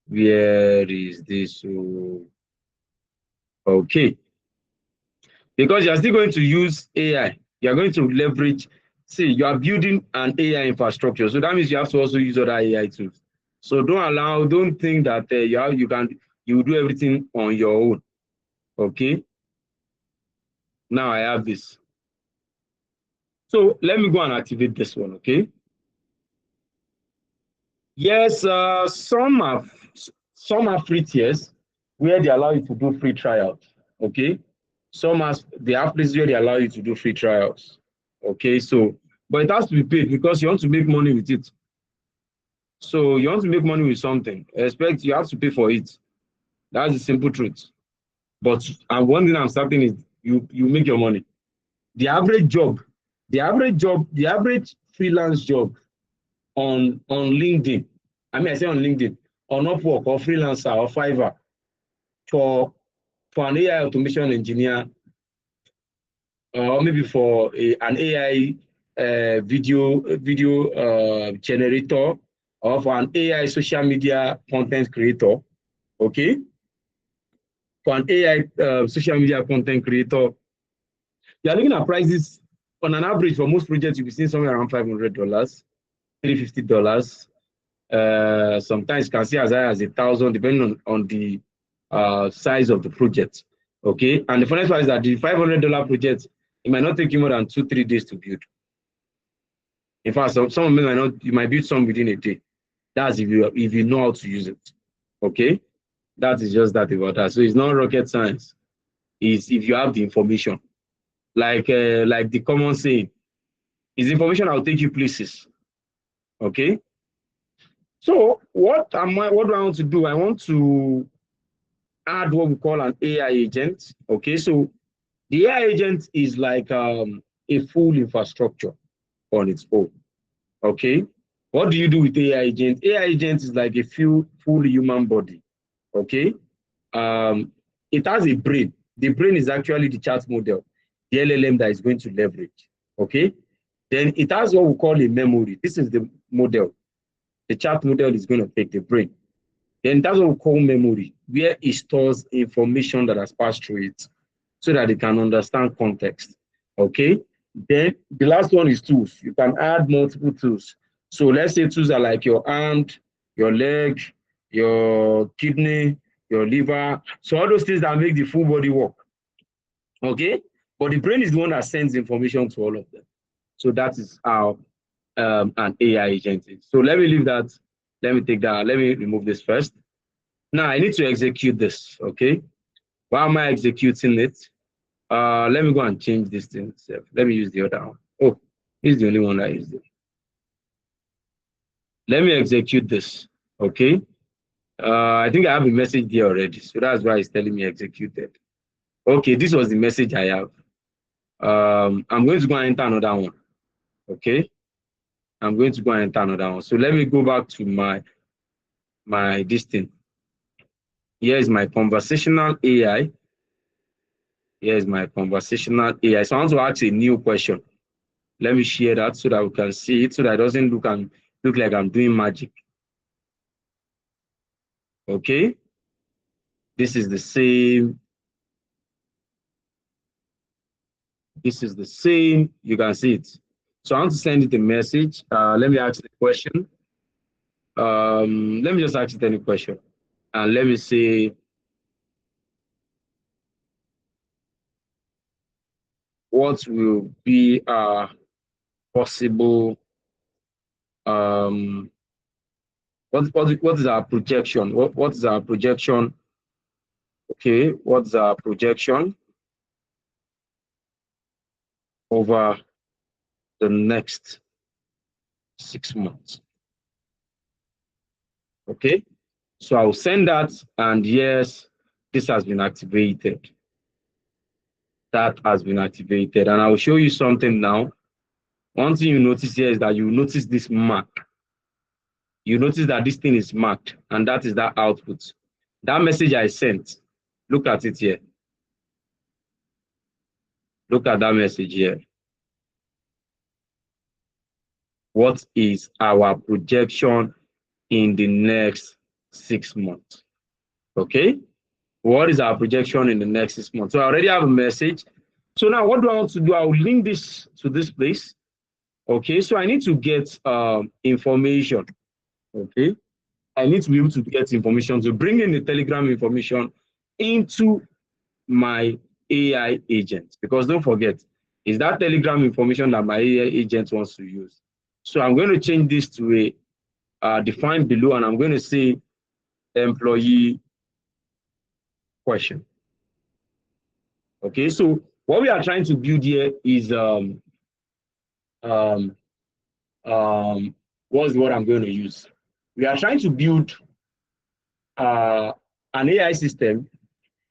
Where is this? Okay, because you're still going to use AI, you're going to leverage. See, you are building an AI infrastructure, so that means you have to also use other AI tools. So don't think that you do everything on your own. Okay. Now I have this. So let me go and activate this one, okay? Yes, some are free tiers where they allow you to do free trials, okay? Some are they have places where they allow you to do free trials, okay? So, but it has to be paid because you want to make money with it. So you want to make money with something, expect you have to pay for it. That's the simple truth. But and one thing I'm certain is you make your money. The average job, the average freelance job on LinkedIn. I mean, I say on LinkedIn, on Upwork or freelancer or Fiverr for an AI automation engineer, or maybe for an AI video generator, or for an AI social media content creator. Okay, for an AI social media content creator, you are looking at prices on an average for most projects. You'll be seeing somewhere around $500, $350. Sometimes you can see as high as 1,000, depending on the size of the project. Okay, and the funny part is that the $500 project, it might not take you more than 2-3 days to build. In fact, some of them might not. You might build some within a day. That's if you know how to use it. Okay, that is just that about that. So it's not rocket science. It's if you have the information, like the common saying, is information that will take you places. Okay. So what do I want to do? I want to add what we call an AI agent. Okay, so the AI agent is like a full infrastructure on its own. Okay, what do you do with AI agent? AI agent is like a full human body. Okay, it has a brain. The brain is actually the chat model, the LLM that is going to leverage. Okay, then it has what we call a memory. This is the model. The chat model is going to take the brain. Then that's what we call memory, where it stores information that has passed through it so that it can understand context. Okay. Then the last one is tools. You can add multiple tools. So let's say tools are like your hand, your leg, your kidney, your liver. So all those things that make the full body work. Okay. But the brain is the one that sends information to all of them. So that is how an AI agent is. So let me leave that. Let me take that. Let me remove this first. Now I need to execute this, okay? Why am I executing it? Let me go and change this thing itself. Let me use the other one. Oh, he's the only one I used it. Let me execute this, okay? I think I have a message there already, so that's why it's telling me executed. Okay, this was the message I have. I'm going to go and enter another one, okay? I'm going to go and enter another one. So let me go back to my this thing. Here is my conversational AI. Here's my conversational AI. So I want to ask a new question. Let me share that so that we can see it, so that it doesn't look like I'm doing magic. Okay. This is the same. This is the same. You can see it. So I want to send it a message. Let me ask the question. Let me just ask it any question. And let me say, what will be our possible what is our projection? What is our projection? Okay, what's our projection over the next 6 months? Okay, so I'll send that, and yes, this has been activated. That has been activated, and I'll show you something now. One thing you notice here is that you notice this mark. You notice that this thing is marked, and that is that output. That message I sent, look at it here. Look at that message here. What is our projection in the next 6 months? Okay, what is our projection in the next 6 months? So I already have a message. So now what do I want to do? I'll link this to this place. Okay, so I need to get information. Okay, I need to be able to get information to bring in the Telegram information into my AI agent, because don't forget, is that Telegram information that my AI agent wants to use. So I'm going to change this to a defined below, and I'm going to say employee question. Okay, so what we are trying to build here is what's the word I'm going to use? We are trying to build an AI system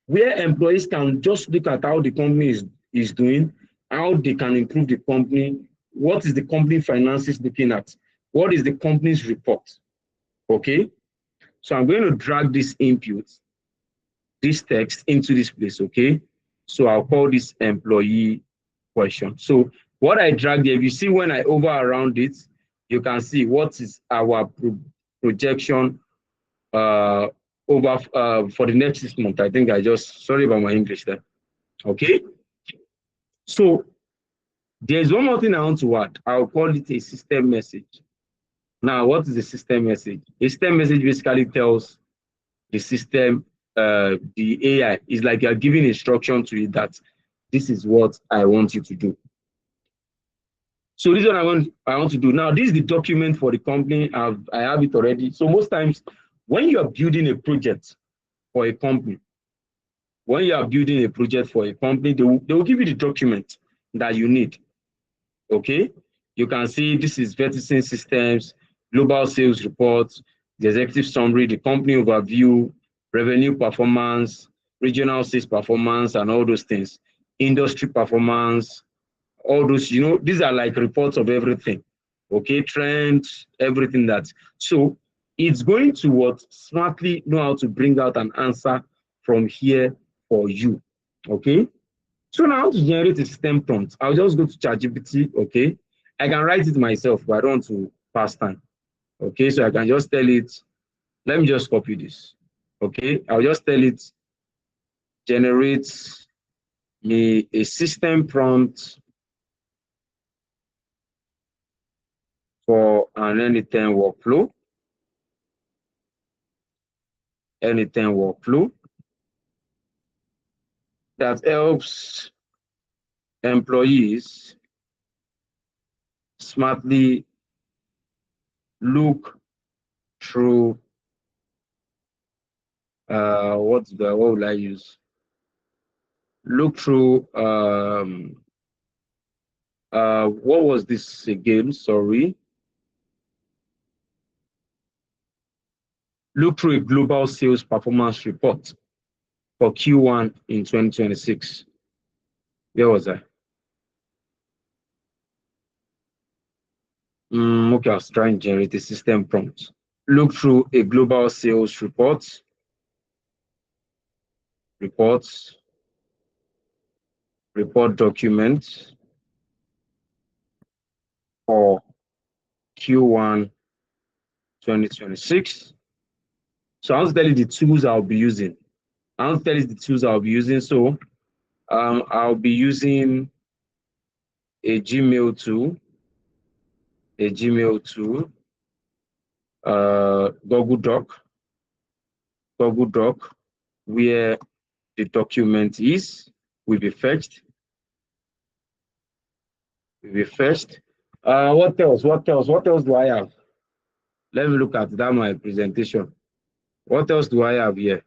where employees can just look at how the company is doing, how they can improve the company, what is the company finances looking at, what is the company's report. Okay, so I'm going to drag this input, this text into this place. Okay, so I'll call this employee question. So what I dragged here, if you see when I hover around it, you can see what is our projection over for the next 6 months. I think sorry about my English there. Okay, so there's one more thing I want to add. I'll call it a system message. Now, what is a system message? A system message basically tells the system, the AI, is like you're giving instruction to it that this is what I want you to do. So this is what I want to do. Now, this is the document for the company. I have it already. So most times when you are building a project for a company, they will give you the document that you need. Okay, you can see this is Verticent Systems, global sales report, the executive summary, the company overview, revenue performance, regional sales performance, and all those things, industry performance, all those, these are like reports of everything. Okay, trends, everything that. So it's going to smartly know how to bring out an answer from here for you. Okay. So now to generate a system prompt, I'll just go to ChatGPT. Okay, I can write it myself, but I don't want to pass time. Okay, so I can just tell it, let me just copy this. Okay, I'll just tell it, generate me a system prompt for an N10 workflow. N10 workflow that helps employees smartly look through what will I use? Look through what was this again? Sorry. Look through a global sales performance report for Q1 in 2026. Where was I? Okay, I was trying to generate a system prompt. Look through a global sales report. Report document for Q1 2026. So I'll tell you the tools I'll be using. So I'll be using a Gmail tool, Google Doc, where the document will be fetched. What else do I have? Let me look at that, my presentation. What else do I have here?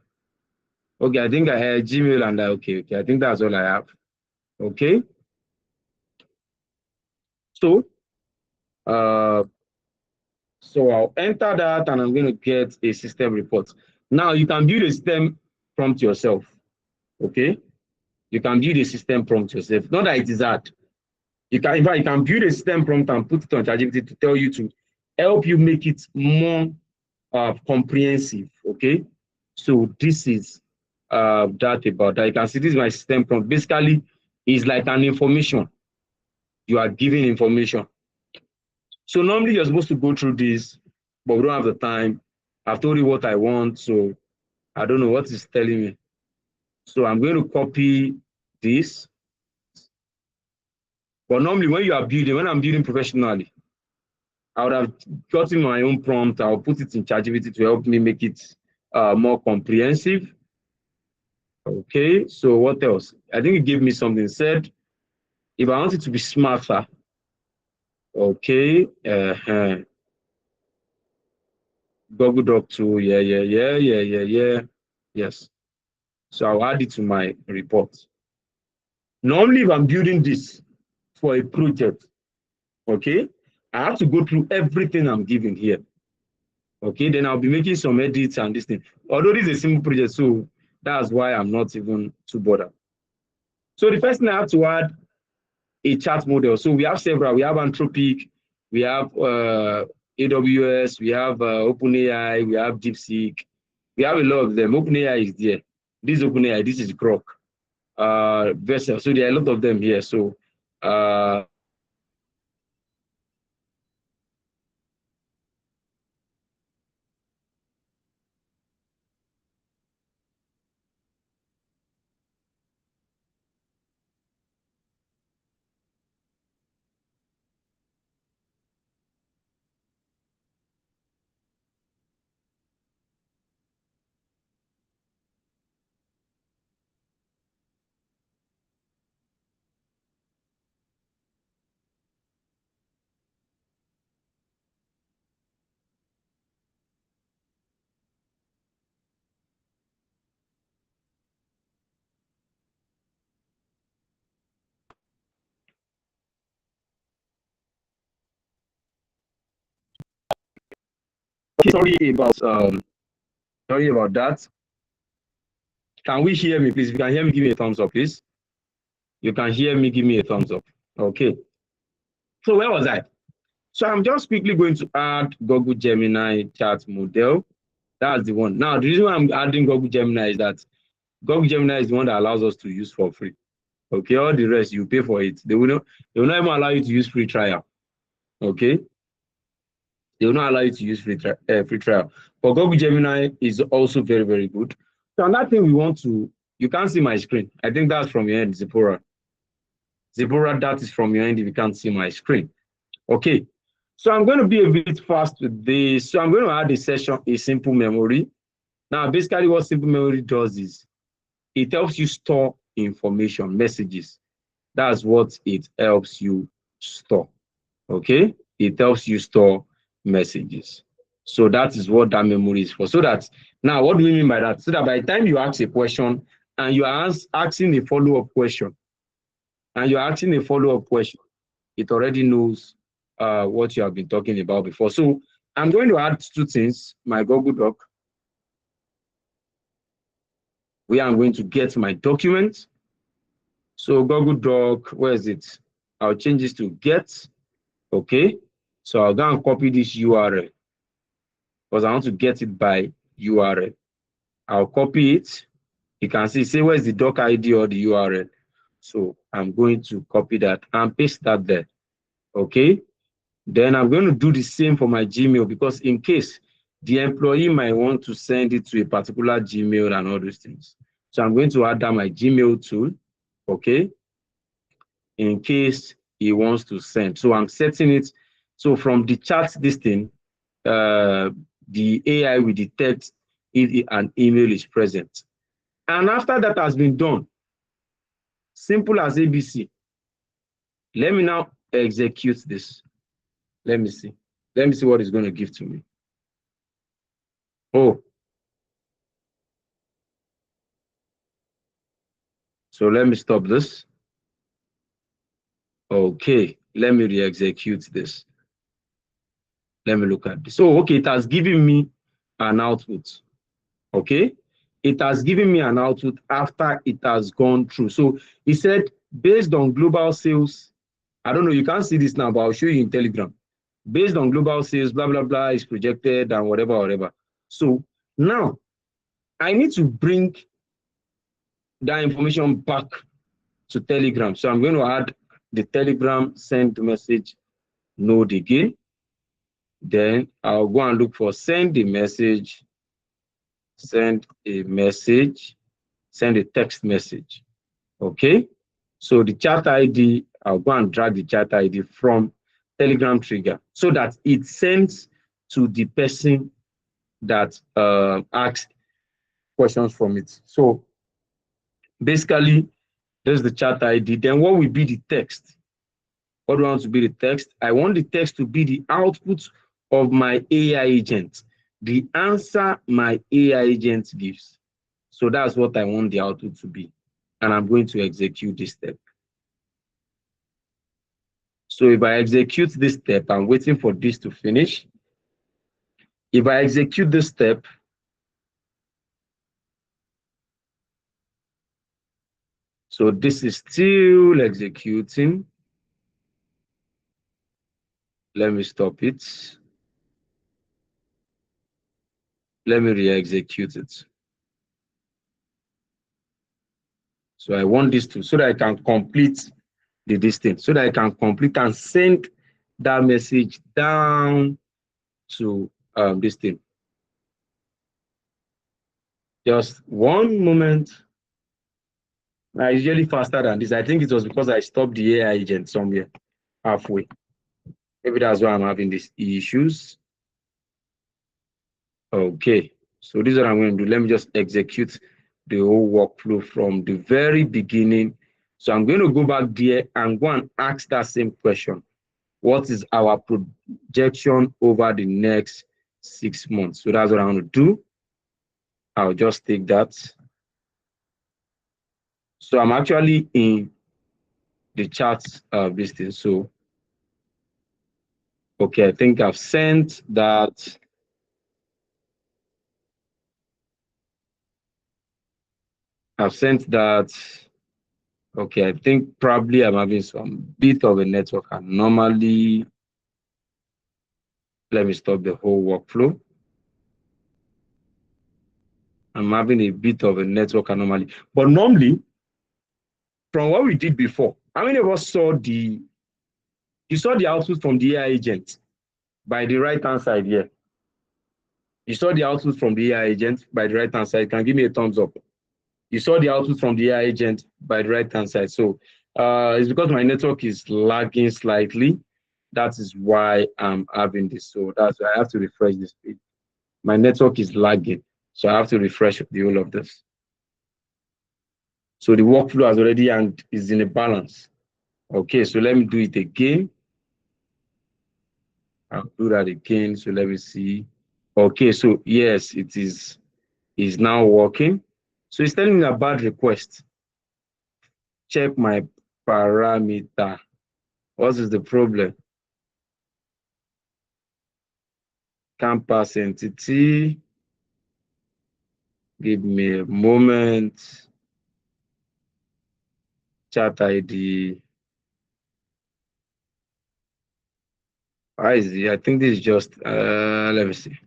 Okay, I think I had Gmail and okay, I think that's all I have. Okay. So I'll enter that and I'm going to get a system report. Now you can build a system prompt yourself. Okay, you can build a system prompt yourself. Not that it is hard. In fact, you can build a system prompt and put it on ChatGPT to tell you to help you make it more comprehensive. Okay, so this is that about that. You can see this is my system prompt. Basically, it's like an information. You are giving information. So normally you're supposed to go through this, but we don't have the time. I've told you what I want, so I don't know what it's telling me. So I'm going to copy this. But normally when I'm building professionally, I would have gotten my own prompt. I'll put it in ChatGPT to help me make it more comprehensive. Okay, so what else? I think it gave me something. Said If I want it to be smarter, okay, Google Doc tool, yeah. Yes. So I'll add it to my report. Normally, if I'm building this for a project, okay, I have to go through everything I'm giving here. Okay, then I'll be making some edits and this thing. Although this is a simple project, so that's why I'm not even too bothered. So the first thing I have to add a chat model. So we have several. We have Anthropic, we have AWS, we have OpenAI, we have DeepSeek. We have a lot of them. OpenAI is there. This is OpenAI, this is Grok. Versa. So there are a lot of them here. So sorry about that. Can we hear me, please? If you can hear me, give me a thumbs up, please. You can hear me, give me a thumbs up. Okay. So where was I? So I'm just quickly going to add Google Gemini chat model. That's the one. Now, the reason why I'm adding Google Gemini is that Google Gemini is the one that allows us to use for free. Okay, all the rest you pay for it. They will not even allow you to use free trial. Okay, they will not allow you to use free trial. But Google Gemini is also very, very good. So another thing we want to, you can't see my screen. I think that's from your end, Zipporah. Zipporah, that is from your end if you can't see my screen. Okay, so I'm going to be a bit fast with this. So I'm going to add a session, a simple memory. Now, basically what simple memory does is it helps you store information, messages. That's what it helps you store. Okay, it helps you store messages. So that is what that memory is for. So that now, what do we mean by that? So that by the time you ask a question and you are asking a follow-up question, it already knows what you have been talking about before. So I'm going to add two things, my Google Doc, where I'm going to get my document. So Google Doc, where is it? I'll change this to get. Okay. So I'll go and copy this URL because I want to get it by URL. I'll copy it. You can see, say, where's the doc ID or the URL? So I'm going to copy that and paste that there. Okay. Then I'm going to do the same for my Gmail because in case the employee might want to send it to a particular Gmail and all those things. So I'm going to add that my Gmail tool. Okay. In case he wants to send. So I'm setting it. So from the chat, this thing, the AI will detect if an email is present. And after that has been done, simple as ABC, let me now execute this. Let me see. Let me see what it's going to give to me. Oh. So let me stop this. Okay. Let me re-execute this. Let me look at this. So, okay, it has given me an output. Okay. It has given me an output after it has gone through. So he said, based on global sales, I don't know, you can't see this now, but I'll show you in Telegram. Based on global sales, blah, blah, blah, is projected and whatever. So now I need to bring that information back to Telegram. So I'm going to add the Telegram send message node again. Then I'll go and look for send a message, send a text message. Okay. So the chat ID, I'll go and drag the chat ID from Telegram trigger so that it sends to the person that asked questions from it. So basically, There's the chat ID. Then what will be the text? What do I want to be the text? I want the text to be the output of my AI agent, the answer my AI agent gives. So that's what I want the output to be. And I'm going to execute this step. So if I execute this step, I'm waiting for this to finish. If I execute this step, so this is still executing. Let me stop it. Let me re-execute it. So I want this to, so that I can complete the distance, so that I can complete and send that message down to this thing. Just one moment. I usually faster than this. I think it was because I stopped the AI agent somewhere halfway. Maybe that's why I'm having these issues. Okay, so this is what I'm going to do. Let me just execute the whole workflow from the very beginning. So I'm going to go back there and go and ask that same question. What is our projection over the next 6 months? So that's what I'm going to do. I'll just take that. So I'm actually in the chat this thing. So, okay, I think I've sent that. I've sent that. Okay, I think probably I'm having some bit of a network anomaly. Let me stop the whole workflow. I'm having a bit of a network anomaly. But normally, from what we did before, how many of us saw you saw the output from the AI agent by the right-hand side here? You saw the output from the AI agent by the right-hand side. Can you give me a thumbs up? You saw the output from the AI agent by the right-hand side. So it's because my network is lagging slightly. That is why I'm having this. So that's why I have to refresh this page. My network is lagging. So I have to refresh the whole of this. So the workflow has already and is in a balance. Okay, so let me do it again. I'll do that again. So let me see. Okay, so yes, it is now working. So it's telling me about request. Check my parameter. What is the problem? Campus entity. Give me a moment. Chat ID. Why is it? I think this is just, let me see.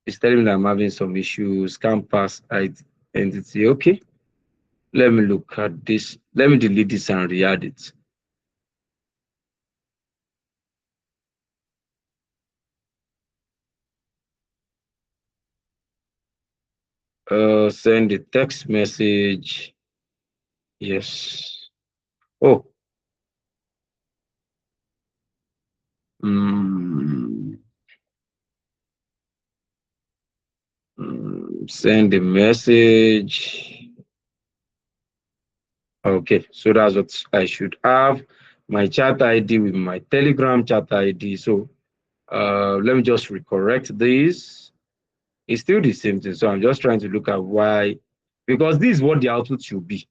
It's telling me that I'm having some issues. Campus entity. Okay. Let me look at this. Let me delete this and re-add it. Send a text message. Yes. Oh. Send a message. Okay, so that's what I should have. My chat ID with my Telegram chat ID. So let me just recorrect this. It's still the same thing. So I'm just trying to look at why, because this is what the output should be.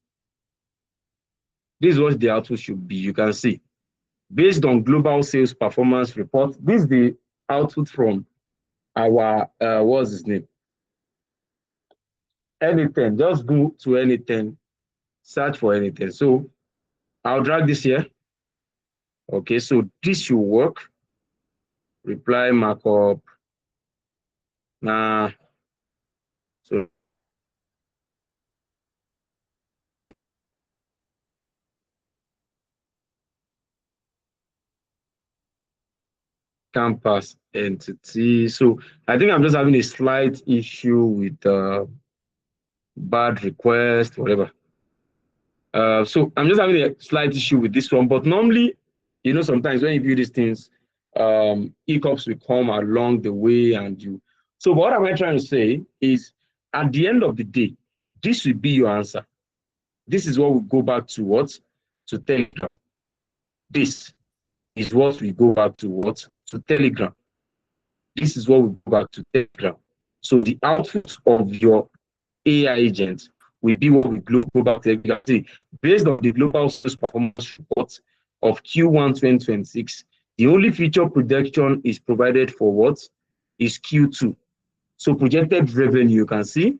This is what the output should be. You can see, based on global sales performance report, this is the output from our, what's his name? Anything, just go to anything, search for anything. So I'll drag this here. Okay, so this should work. Reply markup. Nah. So campus entity. So I think I'm just having a slight issue with bad request, whatever. So I'm just having a slight issue with this one. But normally, you know, sometimes when you view these things, hiccups will come along the way and you. So what am I trying to say is, at the end of the day, This will be your answer. This is what we go back to what? To Telegram. This is what we go back to what? To Telegram. This is what we go back to Telegram. So the output of your AI agent will be what we go back to Telegram. See, based on the global sales performance report of Q1 2026, the only future projection is provided for what? Is Q2. So projected revenue, you can see.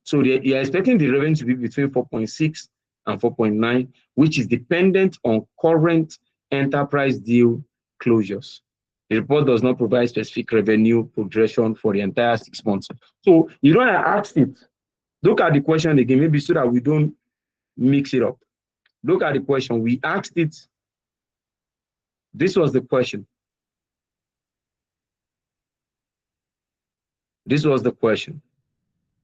So you're expecting the revenue to be between 4.6 and 4.9, which is dependent on current enterprise deal closures. The report does not provide specific revenue progression for the entire 6 months. So you know, I asked it. Look at the question again, maybe so that we don't mix it up. Look at the question. We asked it. This was the question. This was the question.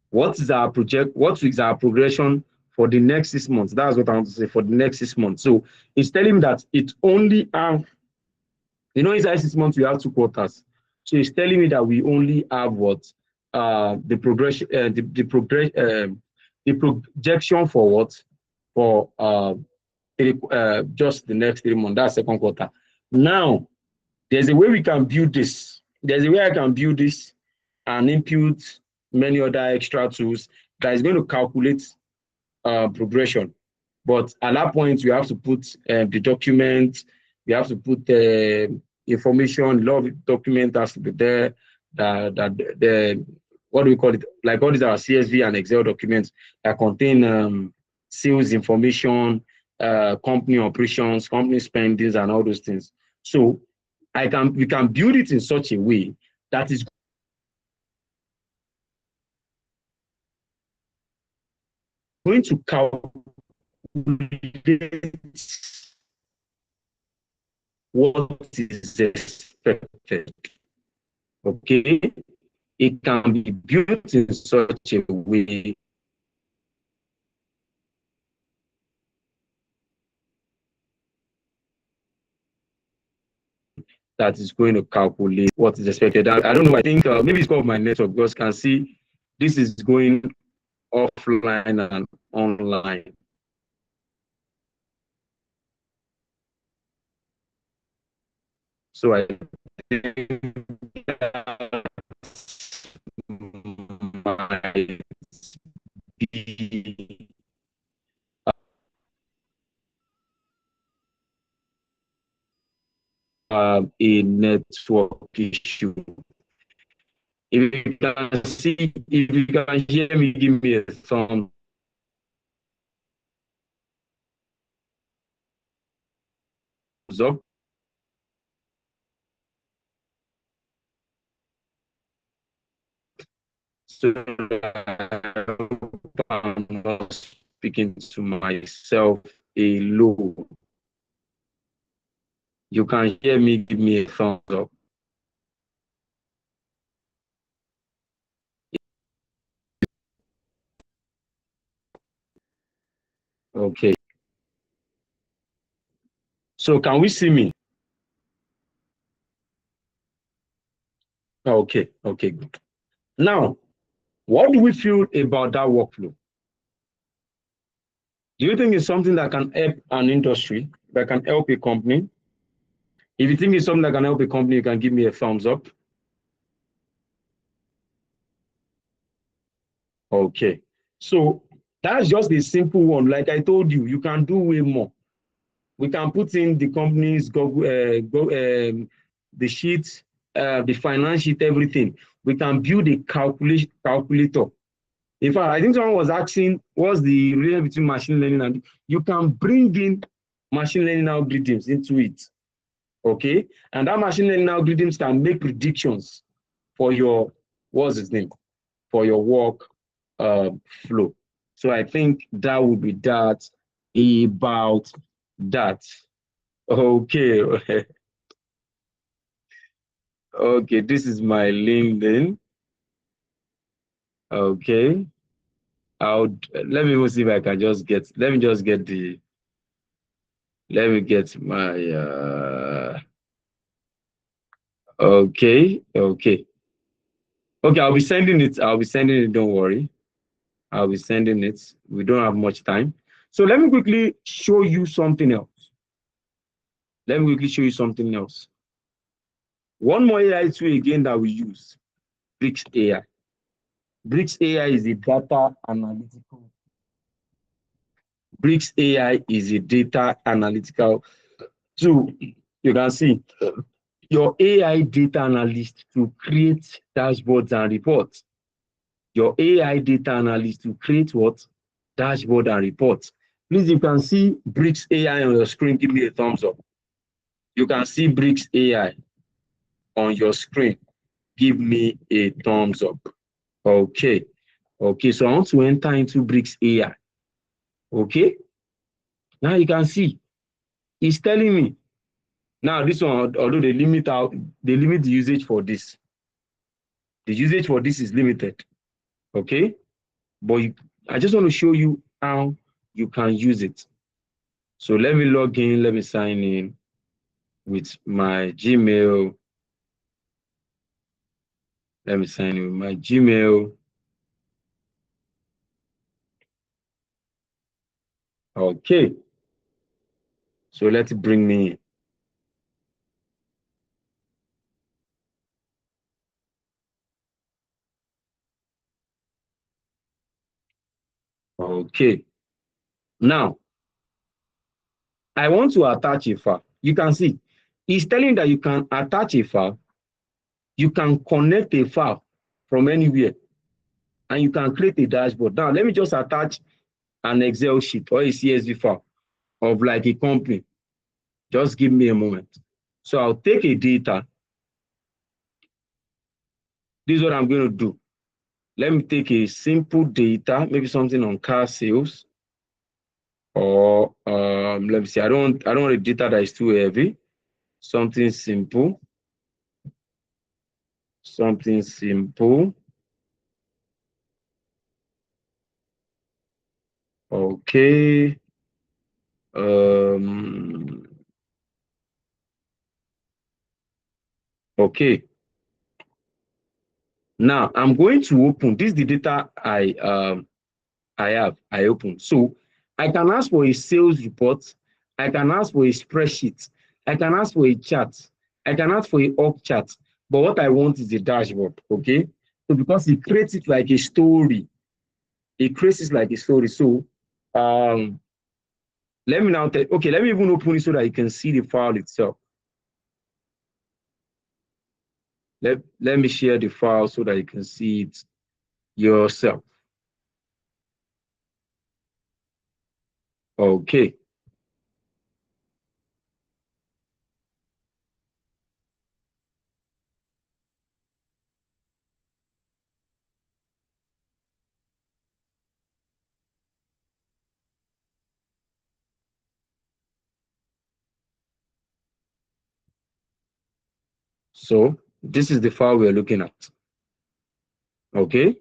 What is our progression for the next 6 months? That's what I want to say, for the next 6 months. So it's telling me that it only have, you know, inside 6 months we have 2 quarters. So it's telling me that we only have what? The progression, the projection for what? For just the next 3 months, that's second quarter. Now, there's a way we can build this. There's a way I can build this and input many other extra tools that is going to calculate progression. But at that point, you have to put the document, you have to put the information, log document has to be there, the what do we call it? Like all these are CSV and Excel documents that contain sales information, company operations, company spendings, and all those things. So we can build it in such a way that is going to calculate what is expected. Okay, it can be built in such a way that is going to calculate what is expected. I don't know, I think maybe it's called my network, because can see this is going offline and online. So I might be a network issue. If you can see, if you can hear me, give me a thumbs up. So I'm not speaking to myself alone. You can hear me, give me a thumbs up. Okay. So can we see me? Okay, okay, good. Now, what do we feel about that workflow? Do you think it's something that can help an industry, that can help a company? If you think it's something that can help a company, you can give me a thumbs up. Okay. So that's just a simple one. Like I told you, you can do way more. We can put in the company's the sheet, the finance sheet, everything. We can build a calculator. In fact, I think someone was asking, what's the relation between machine learning and you can bring in machine learning algorithms into it. Okay, and that machine learning algorithms can make predictions for your, what's his name, for your work flow. So I think that would be that about that. Okay. Okay, this is my LinkedIn. Okay. Let me see if I can just get, let me get my okay. I'll be sending it, don't worry. I'll be sending it. We don't have much time. So let me quickly show you something else. Let me quickly show you something else. One more AI tool again that we use, Bricks AI. Bricks AI is a data analytical. Bricks AI is a data analytical tool. You can see your AI data analyst to create dashboards and reports. Your AI data analyst to create what? Dashboard and reports. Please, you can see Bricks AI on your screen. Give me a thumbs up. You can see Bricks AI on your screen. Give me a thumbs up. Okay. Okay, so I want to enter into Bricks AI. Okay. Now you can see it's telling me. Now this one, although they limit the usage for this. The usage for this is limited. Okay. But I just want to show you how you can use it. So let me log in. Let me sign in with my Gmail. Let me sign in with my Gmail. Okay. So let's bring me in. Okay. Now, I want to attach a file. You can see, it's telling that you can attach a file. You can connect a file from anywhere, and you can create a dashboard. Now, let me just attach an Excel sheet or a CSV file of like a company. Just give me a moment. So I'll take a data. This is what I'm going to do. Let me take a simple data, maybe something on car sales, or let me see. I don't want a data that is too heavy. Something simple. Something simple. Okay. Okay. Now I'm going to open. This is the data I open. So I can ask for a sales report. I can ask for a spreadsheet. I can ask for a chart. I can ask for a org chart. But what I want is a dashboard. Okay. So because it creates it like a story. It creates it like a story. So let me now okay, let me even open it so that you can see the file itself. Let me share the file so that you can see it yourself. Okay. So this is the file we're looking at. Okay.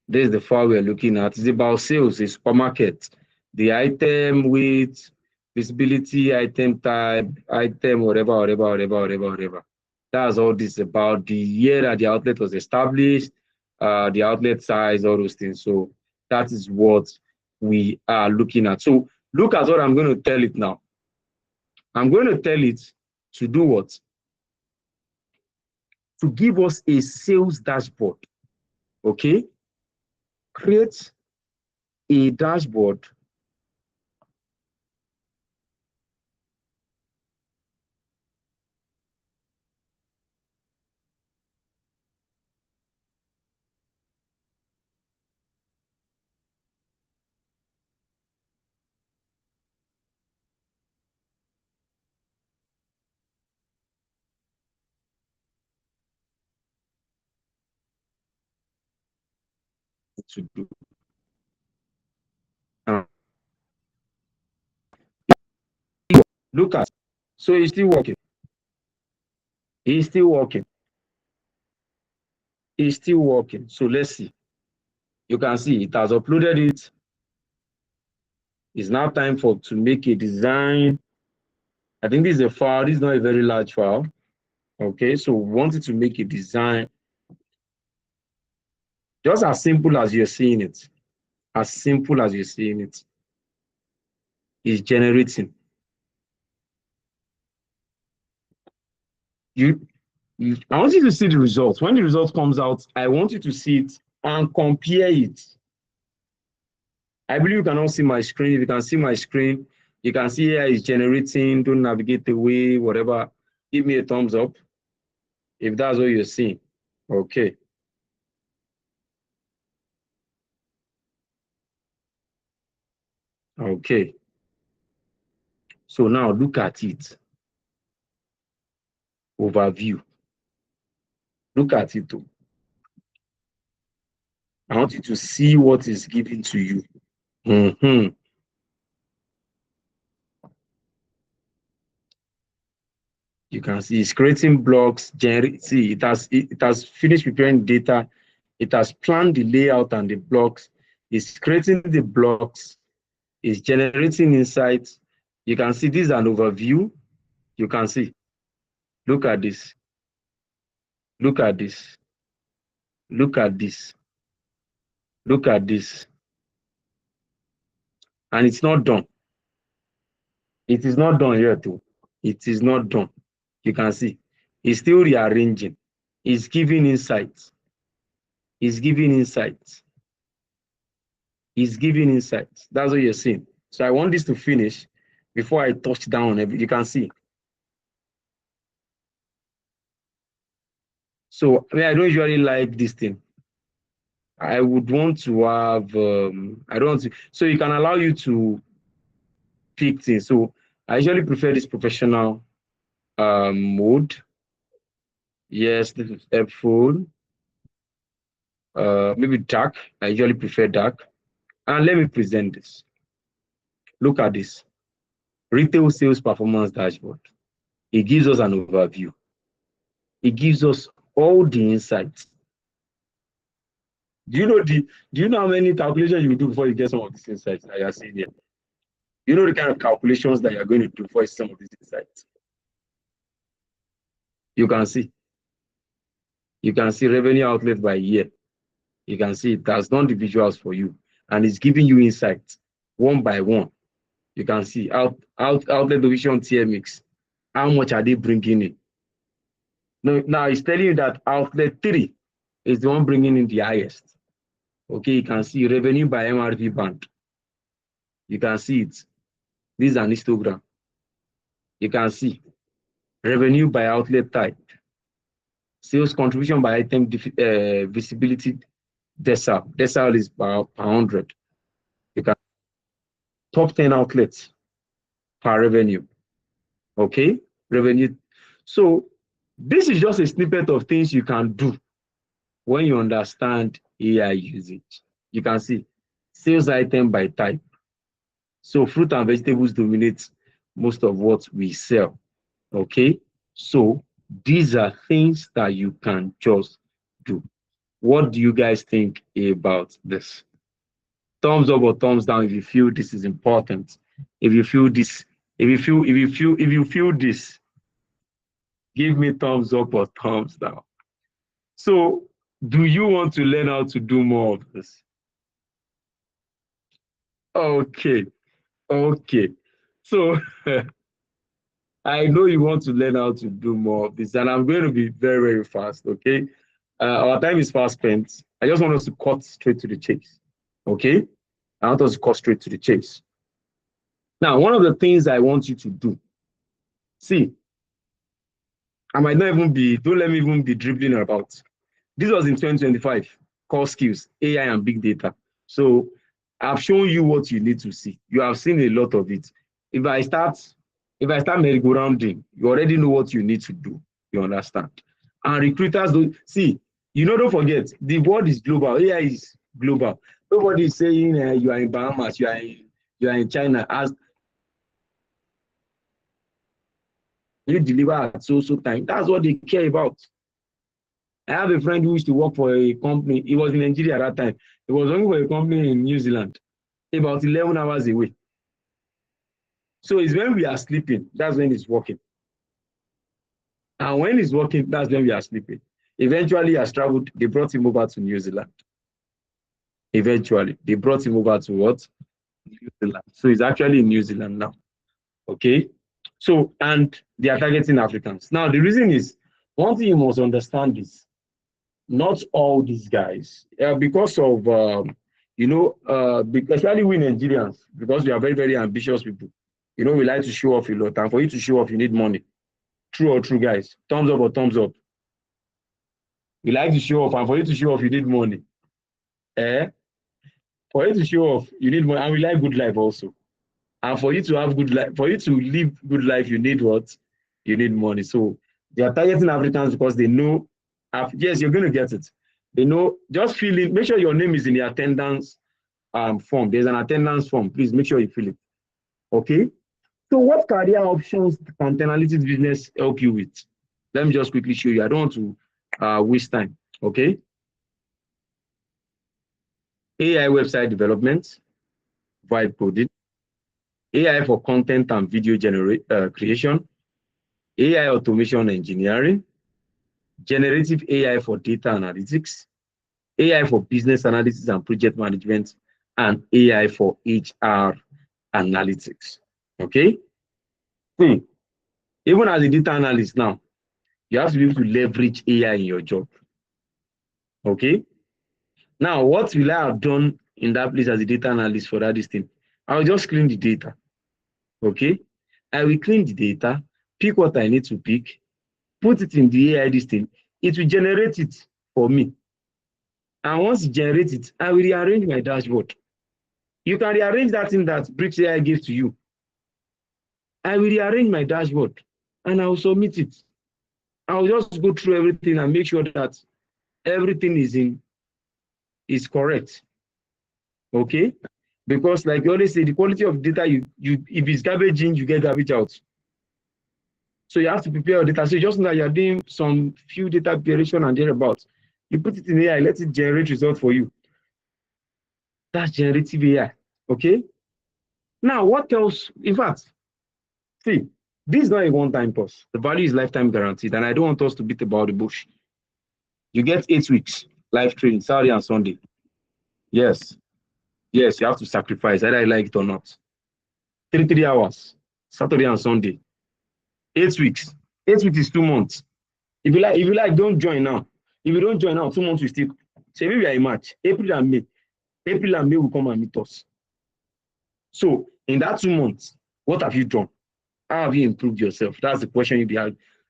This is the file we're looking at. It's about sales, a supermarket. The item width, visibility, item type, item, whatever. That's all this about. The year that the outlet was established, the outlet size, all those things. So that is what we are looking at. So look at what I'm going to tell it now. I'm going to tell it to do what? To give us a sales dashboard. Okay? Create a dashboard to do. Look at, so it's still working. It's still working. It's still working. So let's see. You can see it has uploaded it. It's now time to make a design. I think this is a file. This is not a very large file. Okay, so we wanted to make a design just as simple as you're seeing it. As simple as you're seeing it. It's generating. I want you to see the results. When the result comes out, I want you to see it and compare it. I believe you can all see my screen. If you can see my screen, you can see here it's generating, don't navigate away, whatever. Give me a thumbs up if that's what you're seeing. Okay. Okay. So now look at it. Overview. Look at it. I want you to see what is given to you. You can see it's creating blocks. See, it has finished preparing data. It has planned the layout and the blocks. It's creating the blocks. It's generating insights. You can see this is an overview. You can see. Look at this. Look at this. Look at this. Look at this. And it's not done. It is not done yet, too. It is not done. You can see. It's still rearranging. It's giving insights. It's giving insights. It's giving insights. That's what you're seeing. So I want this to finish before I touch down. You can see. So I mean, I don't usually like this thing. I would want to have, I don't want to, so you can allow you to pick things. So I usually prefer this professional mode. Yes, this is helpful. Maybe dark. I usually prefer dark. And let me present this. Look at this. Retail sales performance dashboard. It gives us an overview. It gives us all the insights. Do you know how many calculations you do before you get some of these insights that you are seeing here? You know the kind of calculations that you're going to do before you see some of these insights. You can see. You can see revenue outlet by year. You can see it has done the visuals for you, and it's giving you insights one by one. You can see outlet division tier mix. How much are they bringing in? Now it's telling you that outlet 3 is the one bringing in the highest. Okay, you can see revenue by MRP band. You can see it. This is an histogram. You can see revenue by outlet type, sales contribution by item visibility decile. Decile is per 100. You can top 10 outlets per revenue. Okay, revenue. So this is just a snippet of things you can do when you understand AI usage. You can see sales item by type. So fruit and vegetables dominate most of what we sell. Okay, so these are things that you can just do. What do you guys think about this? Thumbs up or thumbs down if you feel this is important. If you feel this, if you feel this, give me thumbs up or thumbs down. So, do you want to learn how to do more of this? Okay, okay. So I know you want to learn how to do more of this, and I'm going to be very, very fast, okay? Our time is fast spent. I just want us to cut straight to the chase, okay? I want us to cut straight to the chase. Now, one of the things I want you to do, see, I might not even be, don't let me even be dribbling about. This was in 2025, core skills, AI and big data. So I've shown you what you need to see. You have seen a lot of it. If I start merry-go-rounding, you already know what you need to do. You understand? And recruiters don't see, don't forget, the world is global. AI is global. Nobody is saying you are in Bahamas, you are in China. As you deliver at so time, that's what they care about. I have a friend who used to work for a company. He was in Nigeria at that time. He was working for a company in New Zealand, about 11 hours away. So it's when we are sleeping, that's when he's working. And when he's working, that's when we are sleeping. Eventually, he has traveled. They brought him over to New Zealand. Eventually, they brought him over to what? New Zealand. So he's actually in New Zealand now. Okay. So, and they are targeting Africans. Now, the reason is, one thing you must understand is, not all these guys, because of, especially we Nigerians, because we are very, very ambitious people. We like to show off a lot. And for you to show off, you need money. True or true, guys? Thumbs up or thumbs up? We like to show off, and for you to show off, you need money. For you to show off, you need money, and we like good life also. And for you to have good life, for you to live good life, you need what? You need money. So they are targeting Africans because they know, yes, you're going to get it. They know, just fill in, make sure your name is in the attendance form. There's an attendance form. Please make sure you fill it. Okay? So what career options can Analytics business help you with? Let me just quickly show you. I don't want to waste time. Okay? AI website development, vibe coding, AI for content and video creation, AI automation engineering, generative AI for data analytics, AI for business analysis and project management, and AI for HR analytics. Okay? See, even as a data analyst now, you have to be able to leverage AI in your job. Okay? Now, what will I have done in that place as a data analyst for that thing? I'll just clean the data. Okay? I will clean the data, pick what I need to pick, put it in the AI thing. It will generate it for me. And once it generates it, I will rearrange my dashboard. You can rearrange that thing that Bricks AI gives to you. I will rearrange my dashboard and I will submit it. I'll just go through everything and make sure that everything is correct. Okay? Because like you always say, the quality of data, if it's garbage in, you get garbage out. So you have to prepare your data. So just now you're doing some few data preparation and thereabouts. You put it in AI, let it generate results for you. That's generative AI. Okay? Now, what else? In fact, see, this is not a one-time course. The value is lifetime guaranteed, and I don't want us to beat about the bush. You get 8 weeks live training, Saturday and Sunday. Yes. Yes, you have to sacrifice, either you like it or not. 3 hours, Saturday and Sunday. 8 weeks. 8 weeks is 2 months. If you like, don't join now. If you don't join now, 2 months will still. Say maybe we are in March, April and May. April and May will come and meet us. So in that 2 months, what have you done? How have you improved yourself? That's the question you'll be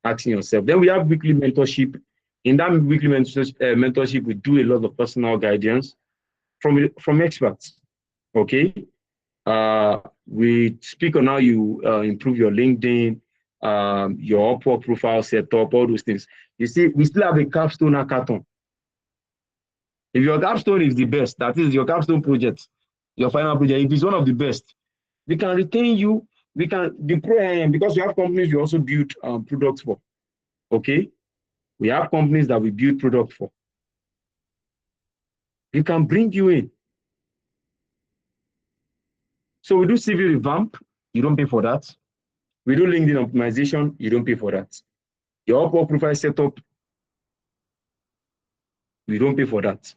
asking yourself. Then we have weekly mentorship. In that weekly mentorship, we do a lot of personal guidance from experts. Okay. We speak on how you improve your LinkedIn, your Upwork profile setup, all those things. You see, we still have a capstone hackathon. If your capstone is the best, that is your capstone project, your final project, if it's one of the best, we can retain you. We can deploy, because we have companies we also build products for. Okay, we have companies that we build products for. We can bring you in. So we do CV revamp, you don't pay for that. We do LinkedIn optimization, you don't pay for that. Your Upwork profile setup, you don't pay for that.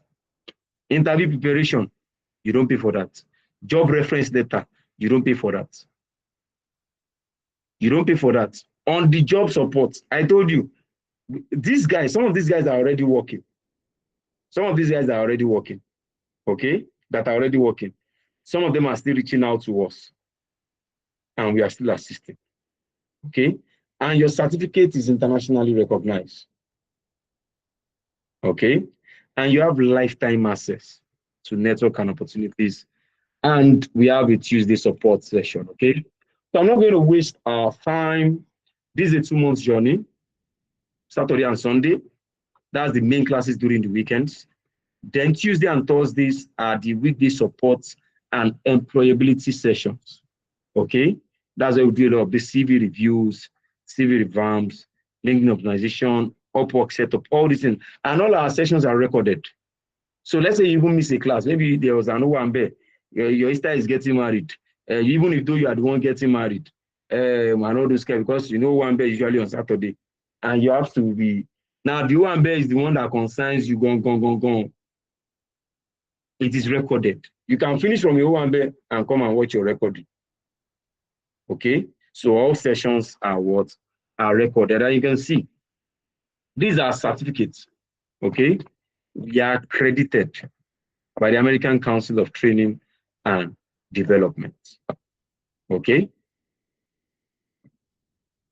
Interview preparation, you don't pay for that. Job reference data, you don't pay for that. You don't pay for that. On the job support, I told you, these guys, some of these guys are already working. Some of these guys are already working, okay? That are already working. Some of them are still reaching out to us, and we are still assisting, okay? And your certificate is internationally recognized, okay? And you have lifetime access to network and opportunities. And we have a Tuesday support session, okay? So I'm not going to waste our time. This is a 2 month journey, Saturday and Sunday. That's the main classes during the weekends. Then Tuesday and Thursdays are the weekday supports and employability sessions, okay? That's where we do a lot of the CV reviews, CV revamps, LinkedIn optimization, Upwork setup, all these things. And all our sessions are recorded. So let's say you even miss a class. Maybe there was an Owambe, your sister is getting married. Even if though you are the one getting married, and all those guys, because you know Owambe usually on Saturday. And you have to be, now the Owambe is the one that concerns you, gone. It is recorded. You can finish from your Owambe and come and watch your recording. Okay? So all sessions are what? Are recorded. And you can see, these are certificates. Okay? We are accredited by the American Council of Training and Development. Okay?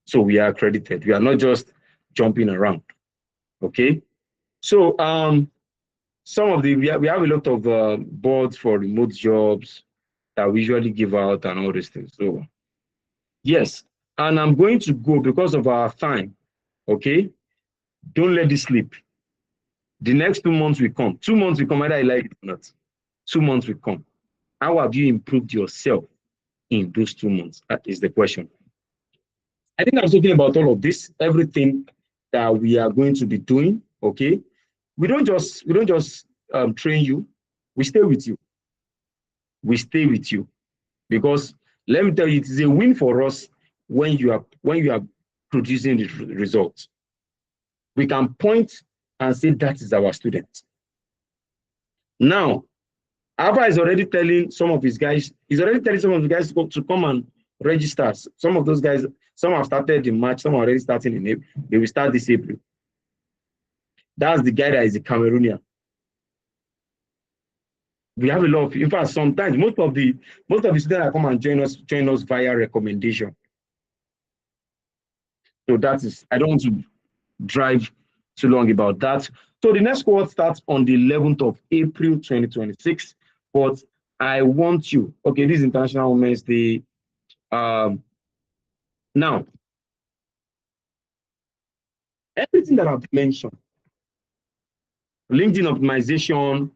So we are accredited. We are not just jumping around. Okay? So some of the, we have a lot of boards for remote jobs that we usually give out and all these things. So yes, and I'm going to go because of our time. Okay? Don't let this slip. The next 2 months will come. 2 months will come, whether I like it or not. 2 months will come. How have you improved yourself in those 2 months? That is the question. I think I'm talking about all of this, everything that we are going to be doing. Okay, we don't just train you. We stay with you. We stay with you because let me tell you, it is a win for us when you are producing the results. We can point and say that is our student. Now, Alpha is already telling some of his guys, he's already telling some of the guys to come and register. Some of those guys, some have started in March, some are already starting in April. They will start this April. That's the guy that is a Cameroonian. We have a lot of, in fact, sometimes most of the students that come and join us via recommendation. So that is, I don't want to drive too long about that. So the next cohort starts on the 11th of April 2026. But I want you, okay, this is International Women's Day. Now, everything that I've mentioned, LinkedIn optimization,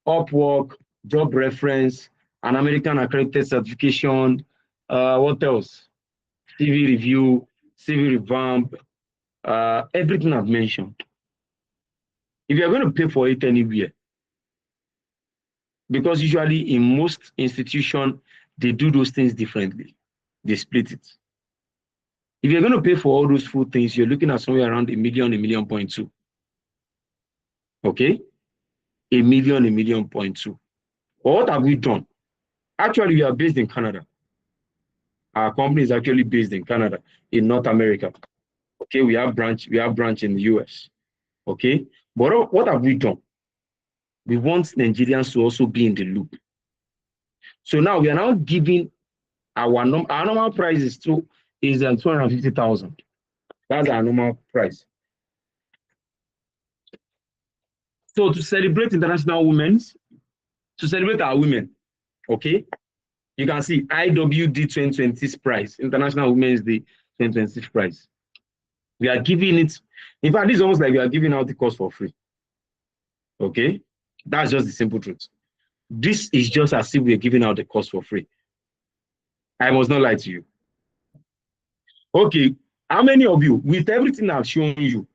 Upwork, job reference, an American accredited certification, what else? CV review, CV revamp, everything I've mentioned. If you're going to pay for it anywhere, because usually in most institutions, they do those things differently. They split it. If you're going to pay for all those full things, you're looking at somewhere around $1 million, $1.2 million. Okay? $1 million, $1.2 million. But what have we done? Actually, we are based in Canada. Our company is actually based in Canada, in North America. Okay, we have branch in the US. Okay, but what have we done? We want Nigerians to also be in the loop. So now we are now giving our normal price is 250,000. That's our normal price. So to celebrate International Women's, to celebrate our women, okay, you can see IWD 2026 price, International Women's Day 2026 price. We are giving it, in fact, this is almost like we are giving out the course for free. Okay, that's just the simple truth. This is just as if we are giving out the course for free. I must not lie to you. Okay, how many of you, with everything I've shown you,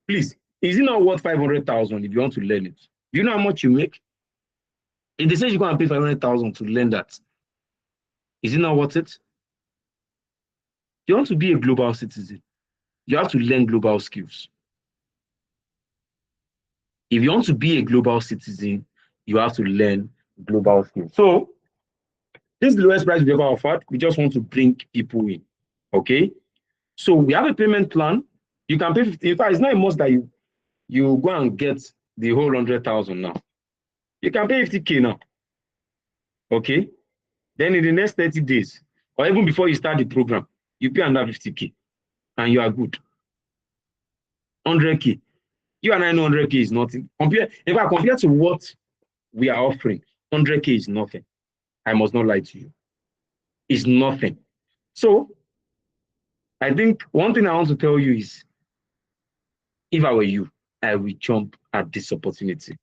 please, is it not worth 500,000 if you want to learn it? Do you know how much you make? If they say you're going to pay 500,000 to learn that, is it not worth it? You want to be a global citizen, you have to learn global skills. If you want to be a global citizen, you have to learn global skills. So this is the lowest price we ever offered. We just want to bring people in. Okay. So we have a payment plan. You can pay 50. In fact, it's not a must that you go and get the whole 100,000 now. You can pay 50K now. Okay. Then in the next 30 days, or even before you start the program, you pay another 50K and you are good. 100K. You and I know 100K is nothing. In fact, compared to what we are offering, 100K is nothing. I must not lie to you. It's nothing. So I think one thing I want to tell you is, if I were you, I will jump at this opportunity.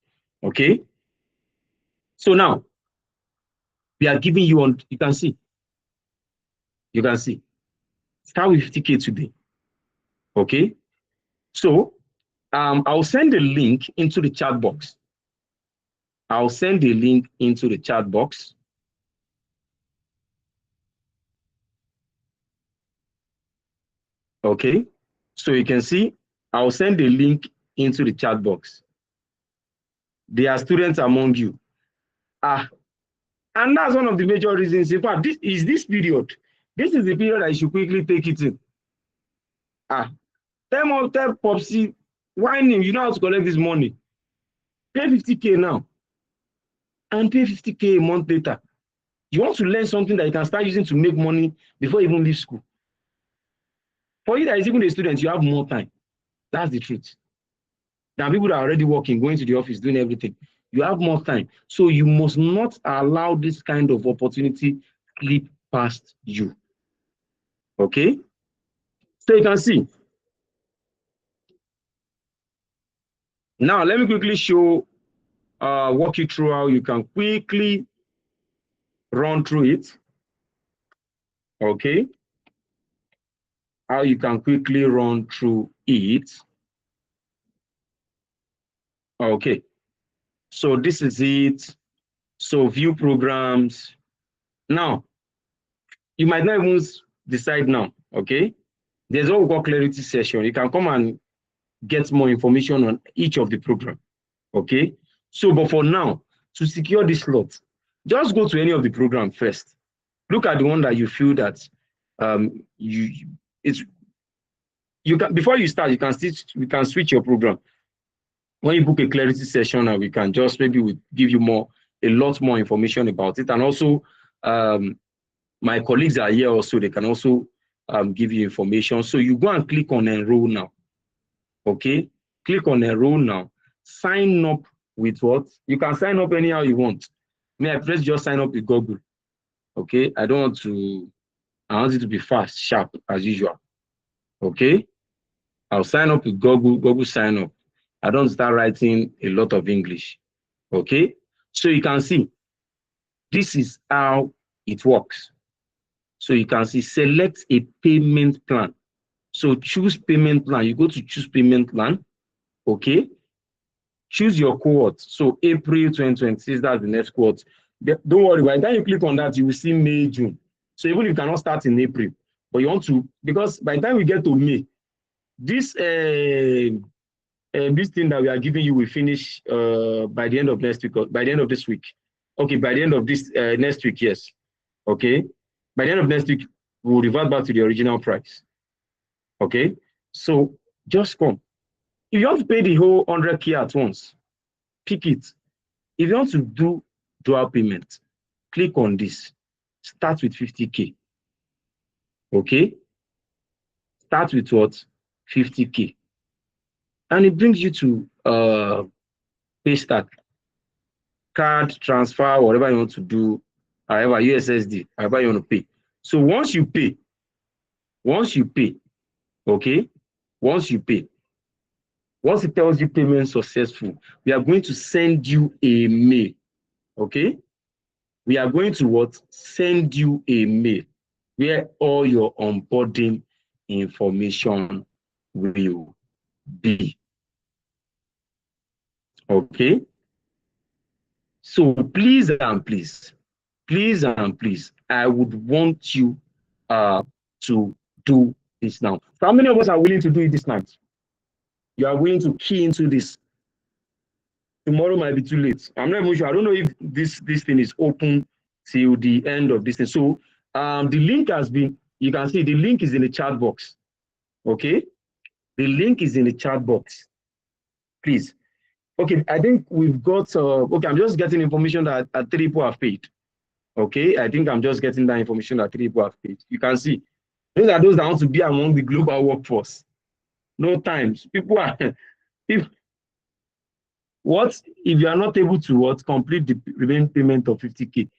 Okay? So now, we are giving you on, you can see. Start with 50K today. Okay? So I'll send a link into the chat box. Okay? So you can see, I'll send a link into the chat box. There are students among you. And that's one of the major reasons. In fact, this period. This is the period I should quickly take it in. Tell Popsy, whining, you know how to collect this money. Pay 50K now. And pay 50K a month later. You want to learn something that you can start using to make money before you even leave school. For you that is even a student, you have more time. That's the truth. There are people that are already working, going to the office, doing everything. You have more time. So you must not allow this kind of opportunity slip past you. Okay? So you can see. Now, let me quickly show, walk you through how you can quickly run through it. Okay? How you can quickly run through it. Okay. So this is it. So view programs. Now, you might not even decide now, okay? There's what we call clarity session. You can come and get more information on each of the program, okay? So, but for now, to secure this slot, just go to any of the program first. Look at the one that you feel that you can, before you start, we can switch your program. When you book a clarity session, and we can just maybe give you a lot more information about it. And also, my colleagues are here also, they can also give you information. So you go and click on enroll now. Okay, click on enroll now. Sign up with what? You can sign up anyhow you want. I press just sign up with Google. Okay, I want it to be fast, sharp as usual. Okay, I'll sign up with Google sign up. I don't start writing a lot of English. Okay, so you can see this is how it works. So you can see select a payment plan. So choose payment plan. You go to choose payment plan. Okay. Choose your cohort. So April 2026, that's the next cohort. Don't worry, by the time you click on that, you will see May, June. So even if you cannot start in April, but you want to, because by the time we get to May, this thing that we are giving you will finish by the end of next week, or by the end of this week. Okay, by the end of this next week, yes. Okay. By the end of next week, we'll revert back to the original price. Okay, so just come. If you want to pay the whole 100K at once, pick it. If you want to do dual payment, click on this. Start with 50K. Okay, start with what? 50K. And it brings you to pay start. Card, transfer, whatever you want to do, however, USSD, however you want to pay. So once you pay, okay, once it tells you payment successful, we are going to send you a mail, okay? We are going to what? Send you a mail where all your onboarding information will be, okay? So please and please, I would want you to do this now. So how many of us are willing to do it this night? You are willing to key into this. Tomorrow might be too late. I'm not even sure. I don't know if this thing is open till the end of this thing. So the link has been, you can see the link is in the chat box. Okay, the link is in the chat box. Please. Okay, I think we've got. Okay, I'm just getting information that 3 people have paid. Okay, I think I'm just getting that information that 3 people have paid. You can see those are those that want to be among the global workforce. No times. People are. What if you are not able to complete the remaining payment of 50K?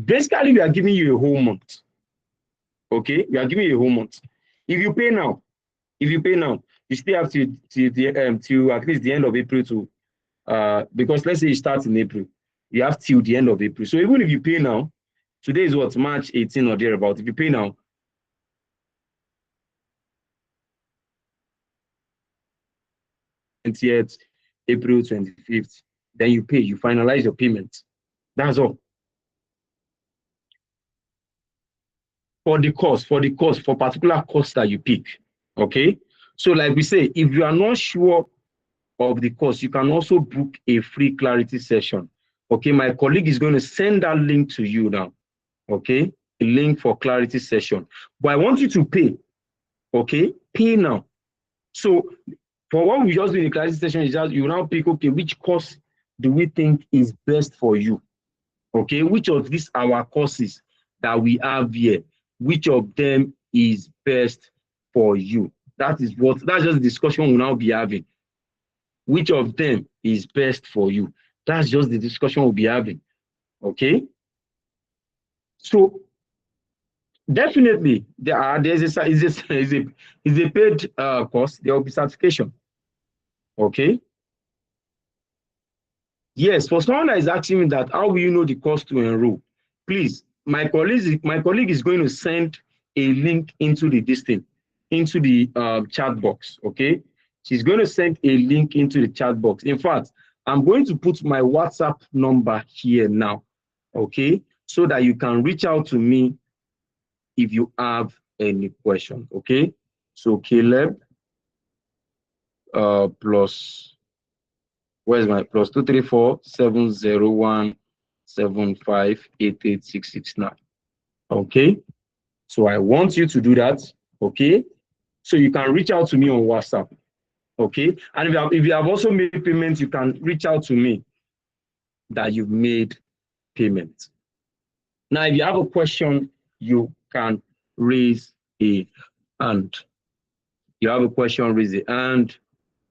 Basically, we are giving you a whole month. Okay, we are giving you a whole month. If you pay now, you still have to at least the end of April to because let's say you start in April, you have till the end of April. So even if you pay now, today is what, March 18 or thereabout. If you pay now, April 25th, then you pay, you finalize your payment. That's all. For particular course that you pick. Okay. So like we say, if you are not sure of the course, you can also book a free clarity session. Okay, my colleague is going to send that link to you now. Okay, a link for clarity session. But I want you to pay. Okay, pay now. So for what we just do in the clarity session is just you now pick, okay, which course do we think is best for you? Okay, which of these our courses that we have here, which of them is best for you? That's just the discussion we'll now be having. Which of them is best for you? That's just the discussion we'll be having. Okay. So definitely there's a paid course. There will be certification. Okay. Yes, for someone that is asking me that, how will you know the course to enroll? Please, my colleague is going to send a link into the chat box. Okay, she's going to send a link into the chat box. In fact, I'm going to put my WhatsApp number here now. Okay, so that you can reach out to me if you have any question. Okay, so Caleb plus, where's my plus 234-701-7588669. Okay, so I want you to do that. Okay, so you can reach out to me on WhatsApp. Okay, and if you have also made payments, you can reach out to me that you've made payment. Now, if you have a question, you can raise a hand. You have a question, raise a hand.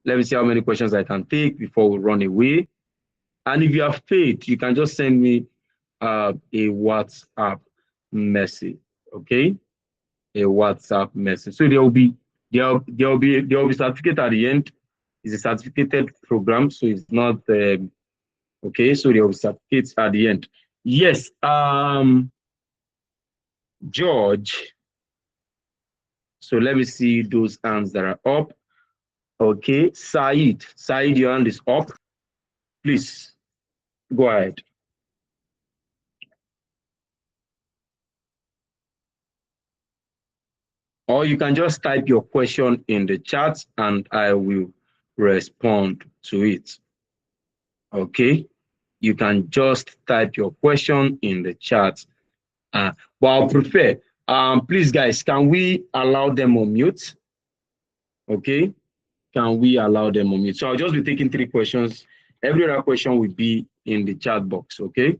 Let me see how many questions I can take before we run away. And if you have paid, you can just send me a WhatsApp message. Okay, a WhatsApp message. So there will be certificate at the end. It's a certificated program, so it's not okay. So there will be certificates at the end. Yes, George. So let me see those hands that are up. Okay, Said, your hand is up. Please go ahead. Or you can just type your question in the chat and I will respond to it. Okay, you can just type your question in the chat. But I'll prefer, please guys, can we allow them on mute? Okay, can we allow them on mute? So I'll just be taking 3 questions. Every other question will be in the chat box. Okay,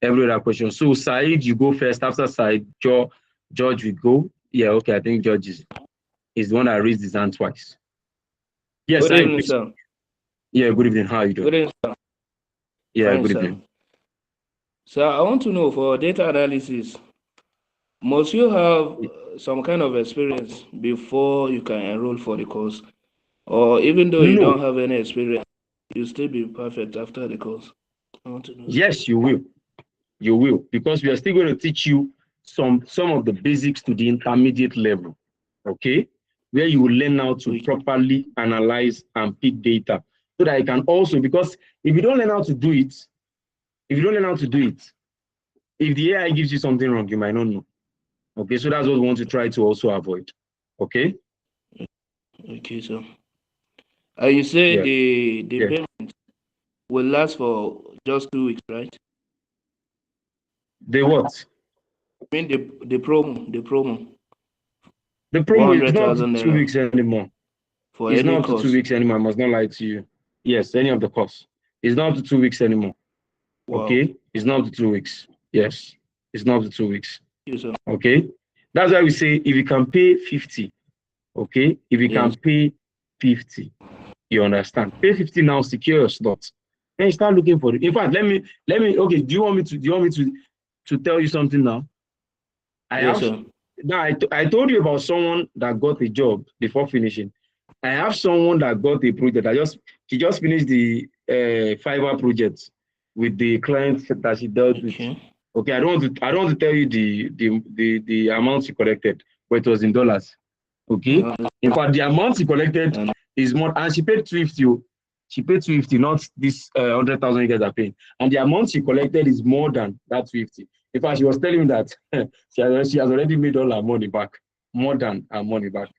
every other question. So Said, you go first. After Said, George will go. Yeah, okay, I think George is the one that raised his hand twice. Yes, good evening, sir. Yeah, good evening. How are you doing? Good evening, sir. Yeah, fine, good sir. evening. So I want to know, for data analysis, must you have some kind of experience before you can enroll for the course? Or even though you don't have any experience, you still be perfect after the course? I want to know. Yes, you will. You will, because we are still going to teach you some of the basics to the intermediate level. Okay, where you will learn how to properly analyze and pick data, so that you can also, because if you don't learn how to do it, if the AI gives you something wrong, you might not know. Okay, so that's what we want to try to also avoid. Okay. Okay, so you say the payment will last for just 2 weeks, right? The what? I mean the promo. The promo is not 2 weeks anymore. For it's any not course. 2 weeks anymore. I must not lie to you. Yes, any of the course. It's not 2 weeks anymore. Wow. Okay, it's not 2 weeks. Yes, it's not 2 weeks. Yes, sir. Okay, that's why we say if you can pay 50. Okay, if you can pay 50, you understand. Pay 50 now, secure your slot. Then you start looking for it. In fact, let me. Okay, do you want me to tell you something now? Now I told you about someone that got a job before finishing. I have someone that got a project. She just finished the Fiverr project with the client that she dealt with. Okay, I don't want to tell you the amount she collected, but it was in dollars. Okay, in fact, the amount she collected is more, and she paid 250. She paid 250, not this 100,000 you guys are paying. And the amount she collected is more than that 250. In fact, she was telling me that she has already made all her money back, more than her money back.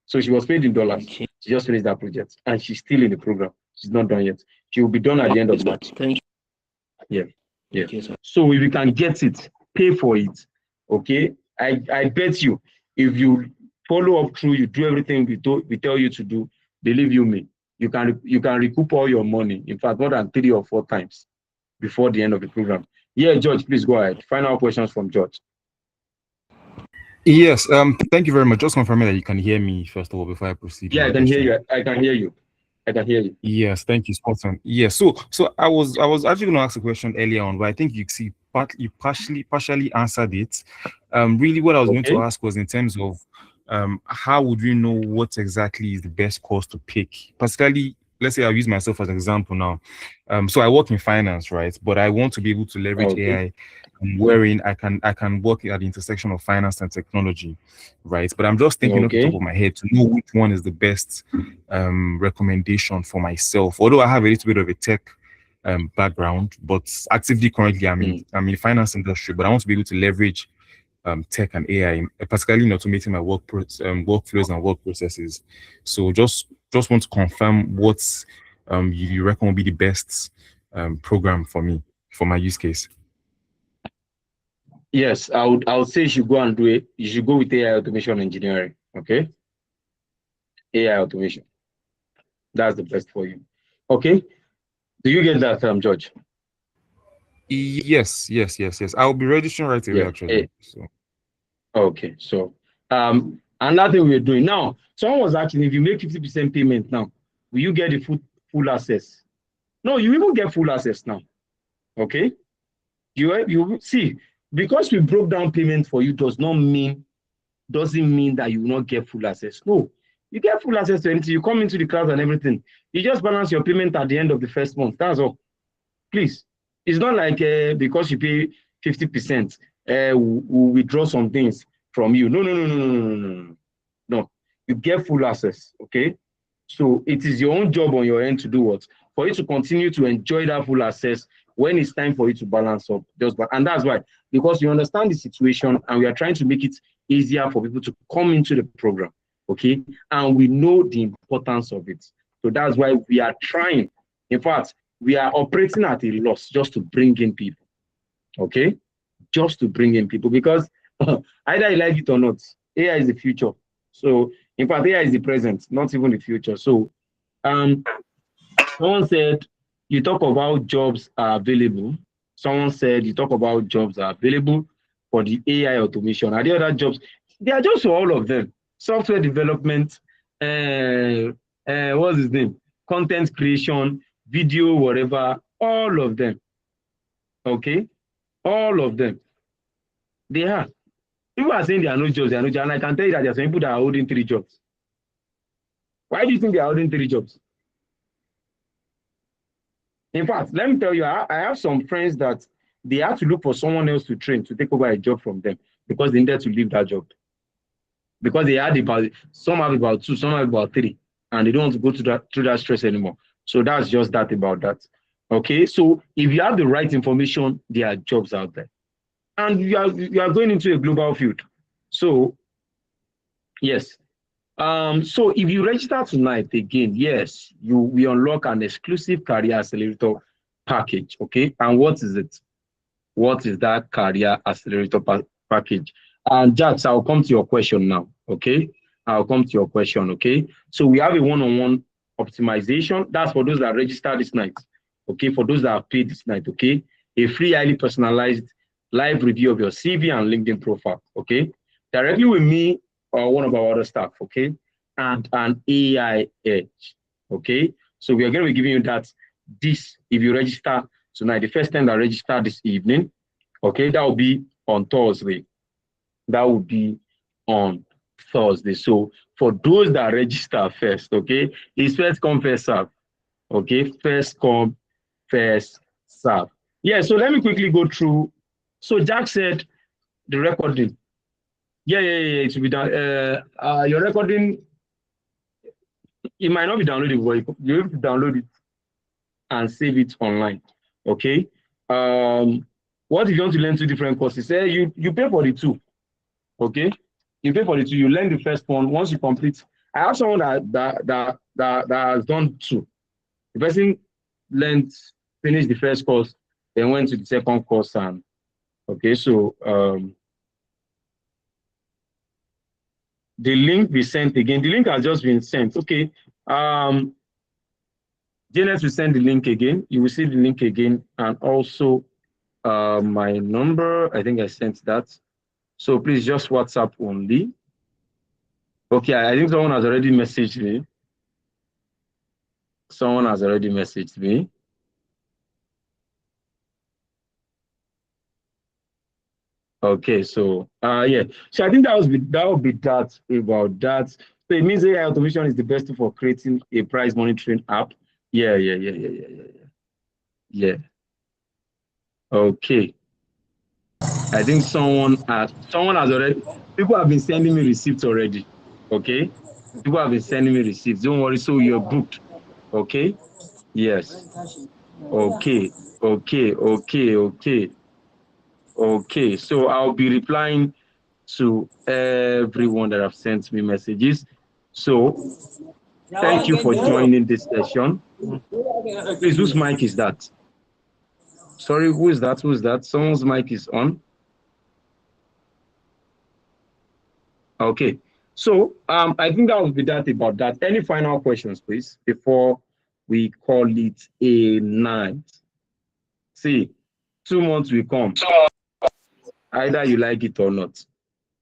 So she was paid in dollars. She just finished that project, and she's still in the program. She's not done yet. She will be done at the end of March. Thank you. Yeah. Yeah. Okay, sir. So if you can get it, pay for it. Okay. I bet you, if you follow up through, you do everything we tell you to do, believe you me, you can recoup all your money. In fact, more than 3 or 4 times before the end of the program. Yeah, George, please go ahead. Final questions from George. Yes, thank you very much. Just confirming that you can hear me first of all before I proceed. Yeah, I can hear you. I can hear you. I can hear you. Yes, thank you, spot on. Yes, so I was actually going to ask a question earlier on, but I think you partially answered it. Really, what I was going to ask was in terms of how would you know what exactly is the best course to pick? Particularly, let's say I'll use myself as an example now. So I work in finance, right? But I want to be able to leverage AI, wherein I can work at the intersection of finance and technology, right? But I'm just thinking off the top of my head to know which one is the best recommendation for myself. Although I have a little bit of a tech background, but actively currently I'm in finance industry, but I want to be able to leverage tech and AI, particularly in automating my workflows and work processes. So just want to confirm what you reckon will be the best program for me, for my use case. Yes, I would say you should go and do it. You should go with AI automation engineering. Okay. AI automation. That's the best for you. Okay. Do you get that, George? Yes. I'll be registering right away, actually. So. Okay. So another thing we're doing now, someone was asking, if you make 50% payment now, will you get the full access? No, you even get full access now. Okay. You see, because we broke down payment for you doesn't mean that you will not get full access. No, you get full access to anything. You come into the class and everything. You just balance your payment at the end of the first month. That's all. Please. It's not like because you pay 50%, we'll withdraw some things from you. No. You get full access. Okay. So it is your own job on your end to do what? For you to continue to enjoy that full access when it's time for you to balance up. And that's why, because you understand the situation and we are trying to make it easier for people to come into the program, okay? And we know the importance of it. So that's why we are trying. In fact, we are operating at a loss just to bring in people, okay? Just to bring in people, because either you like it or not, AI is the future. So in fact, AI is the present, not even the future. So someone said, you talk about jobs are available. Someone said you talk about jobs are available for the AI automation. Are there other jobs? They are just for all of them. Software development, what's his name? Content creation, video, whatever, all of them. Okay? All of them. They are. People are saying there are no jobs, and I can tell you that there are some people that are holding 3 jobs. Why do you think they are holding 3 jobs? In fact, let me tell you, I have some friends that they have to look for someone else to train to take over a job from them because they needed to leave that job. Because they had some have about 2, some have about 3, and they don't want to go through that stress anymore. So that's just that about that. Okay, so if you have the right information, there are jobs out there. And you are going into a global field. So, yes. So if you register tonight again, yes, we unlock an exclusive career accelerator package. Okay, and what is it? What is that career accelerator package? And Jax, I'll come to your question now. Okay, I'll come to your question. Okay, so we have a one-on-one optimization. That's for those that register this night. Okay, for those that have paid this night. Okay, a free, highly personalized live review of your CV and LinkedIn profile. Okay, directly with me or one of our other staff, okay, and an AI edge, okay? So we are going to be giving you that if you register tonight, the first time that register this evening, okay, that will be on Thursday. That will be on Thursday. So for those that register first, okay, it's first come, first serve, okay? First come, first serve. Yeah, so let me quickly go through. So Jack said the recording. Yeah, it should be done. Your recording, it might not be downloaded, but you have to download it and save it online. Okay. What if you want to learn 2 different courses? You pay for the 2. Okay. You pay for the 2. You learn the first one. Once you complete, I have someone that has done 2. The person finished the first course, then went to the second course, and okay, so the link be sent again. The link has just been sent. Okay. Janet will send the link again. You will see the link again, and also my number. I think I sent that. So please just WhatsApp only. Okay, I think someone has already messaged me. Someone has already messaged me. Okay, so yeah. So I think that would be that about that. So it means AI automation is the best tool for creating a price monitoring app. Yeah. Okay. I think someone has already. People have been sending me receipts already. Okay. People have been sending me receipts. Don't worry. So you're booked. Okay. Yes. Okay. Okay. So I'll be replying to everyone that have sent me messages. So thank you for joining this session. Please, whose mic is that? Sorry, who is that? Who's that? Someone's mic is on. Okay. So I think that will be that about that. Any final questions, please, before we call it a night? See, 2 months will come. Either you like it or not.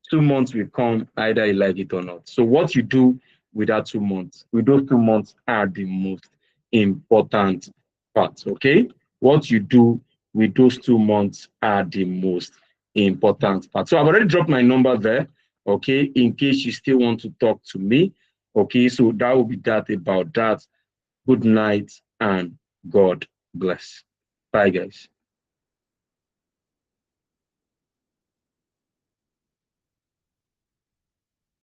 2 months will come, either you like it or not. So what you do with that 2 months, with those 2 months are the most important part, okay? What you do with those 2 months are the most important part. So I've already dropped my number there, okay, in case you still want to talk to me, okay? So that will be that about that. Good night and God bless. Bye, guys.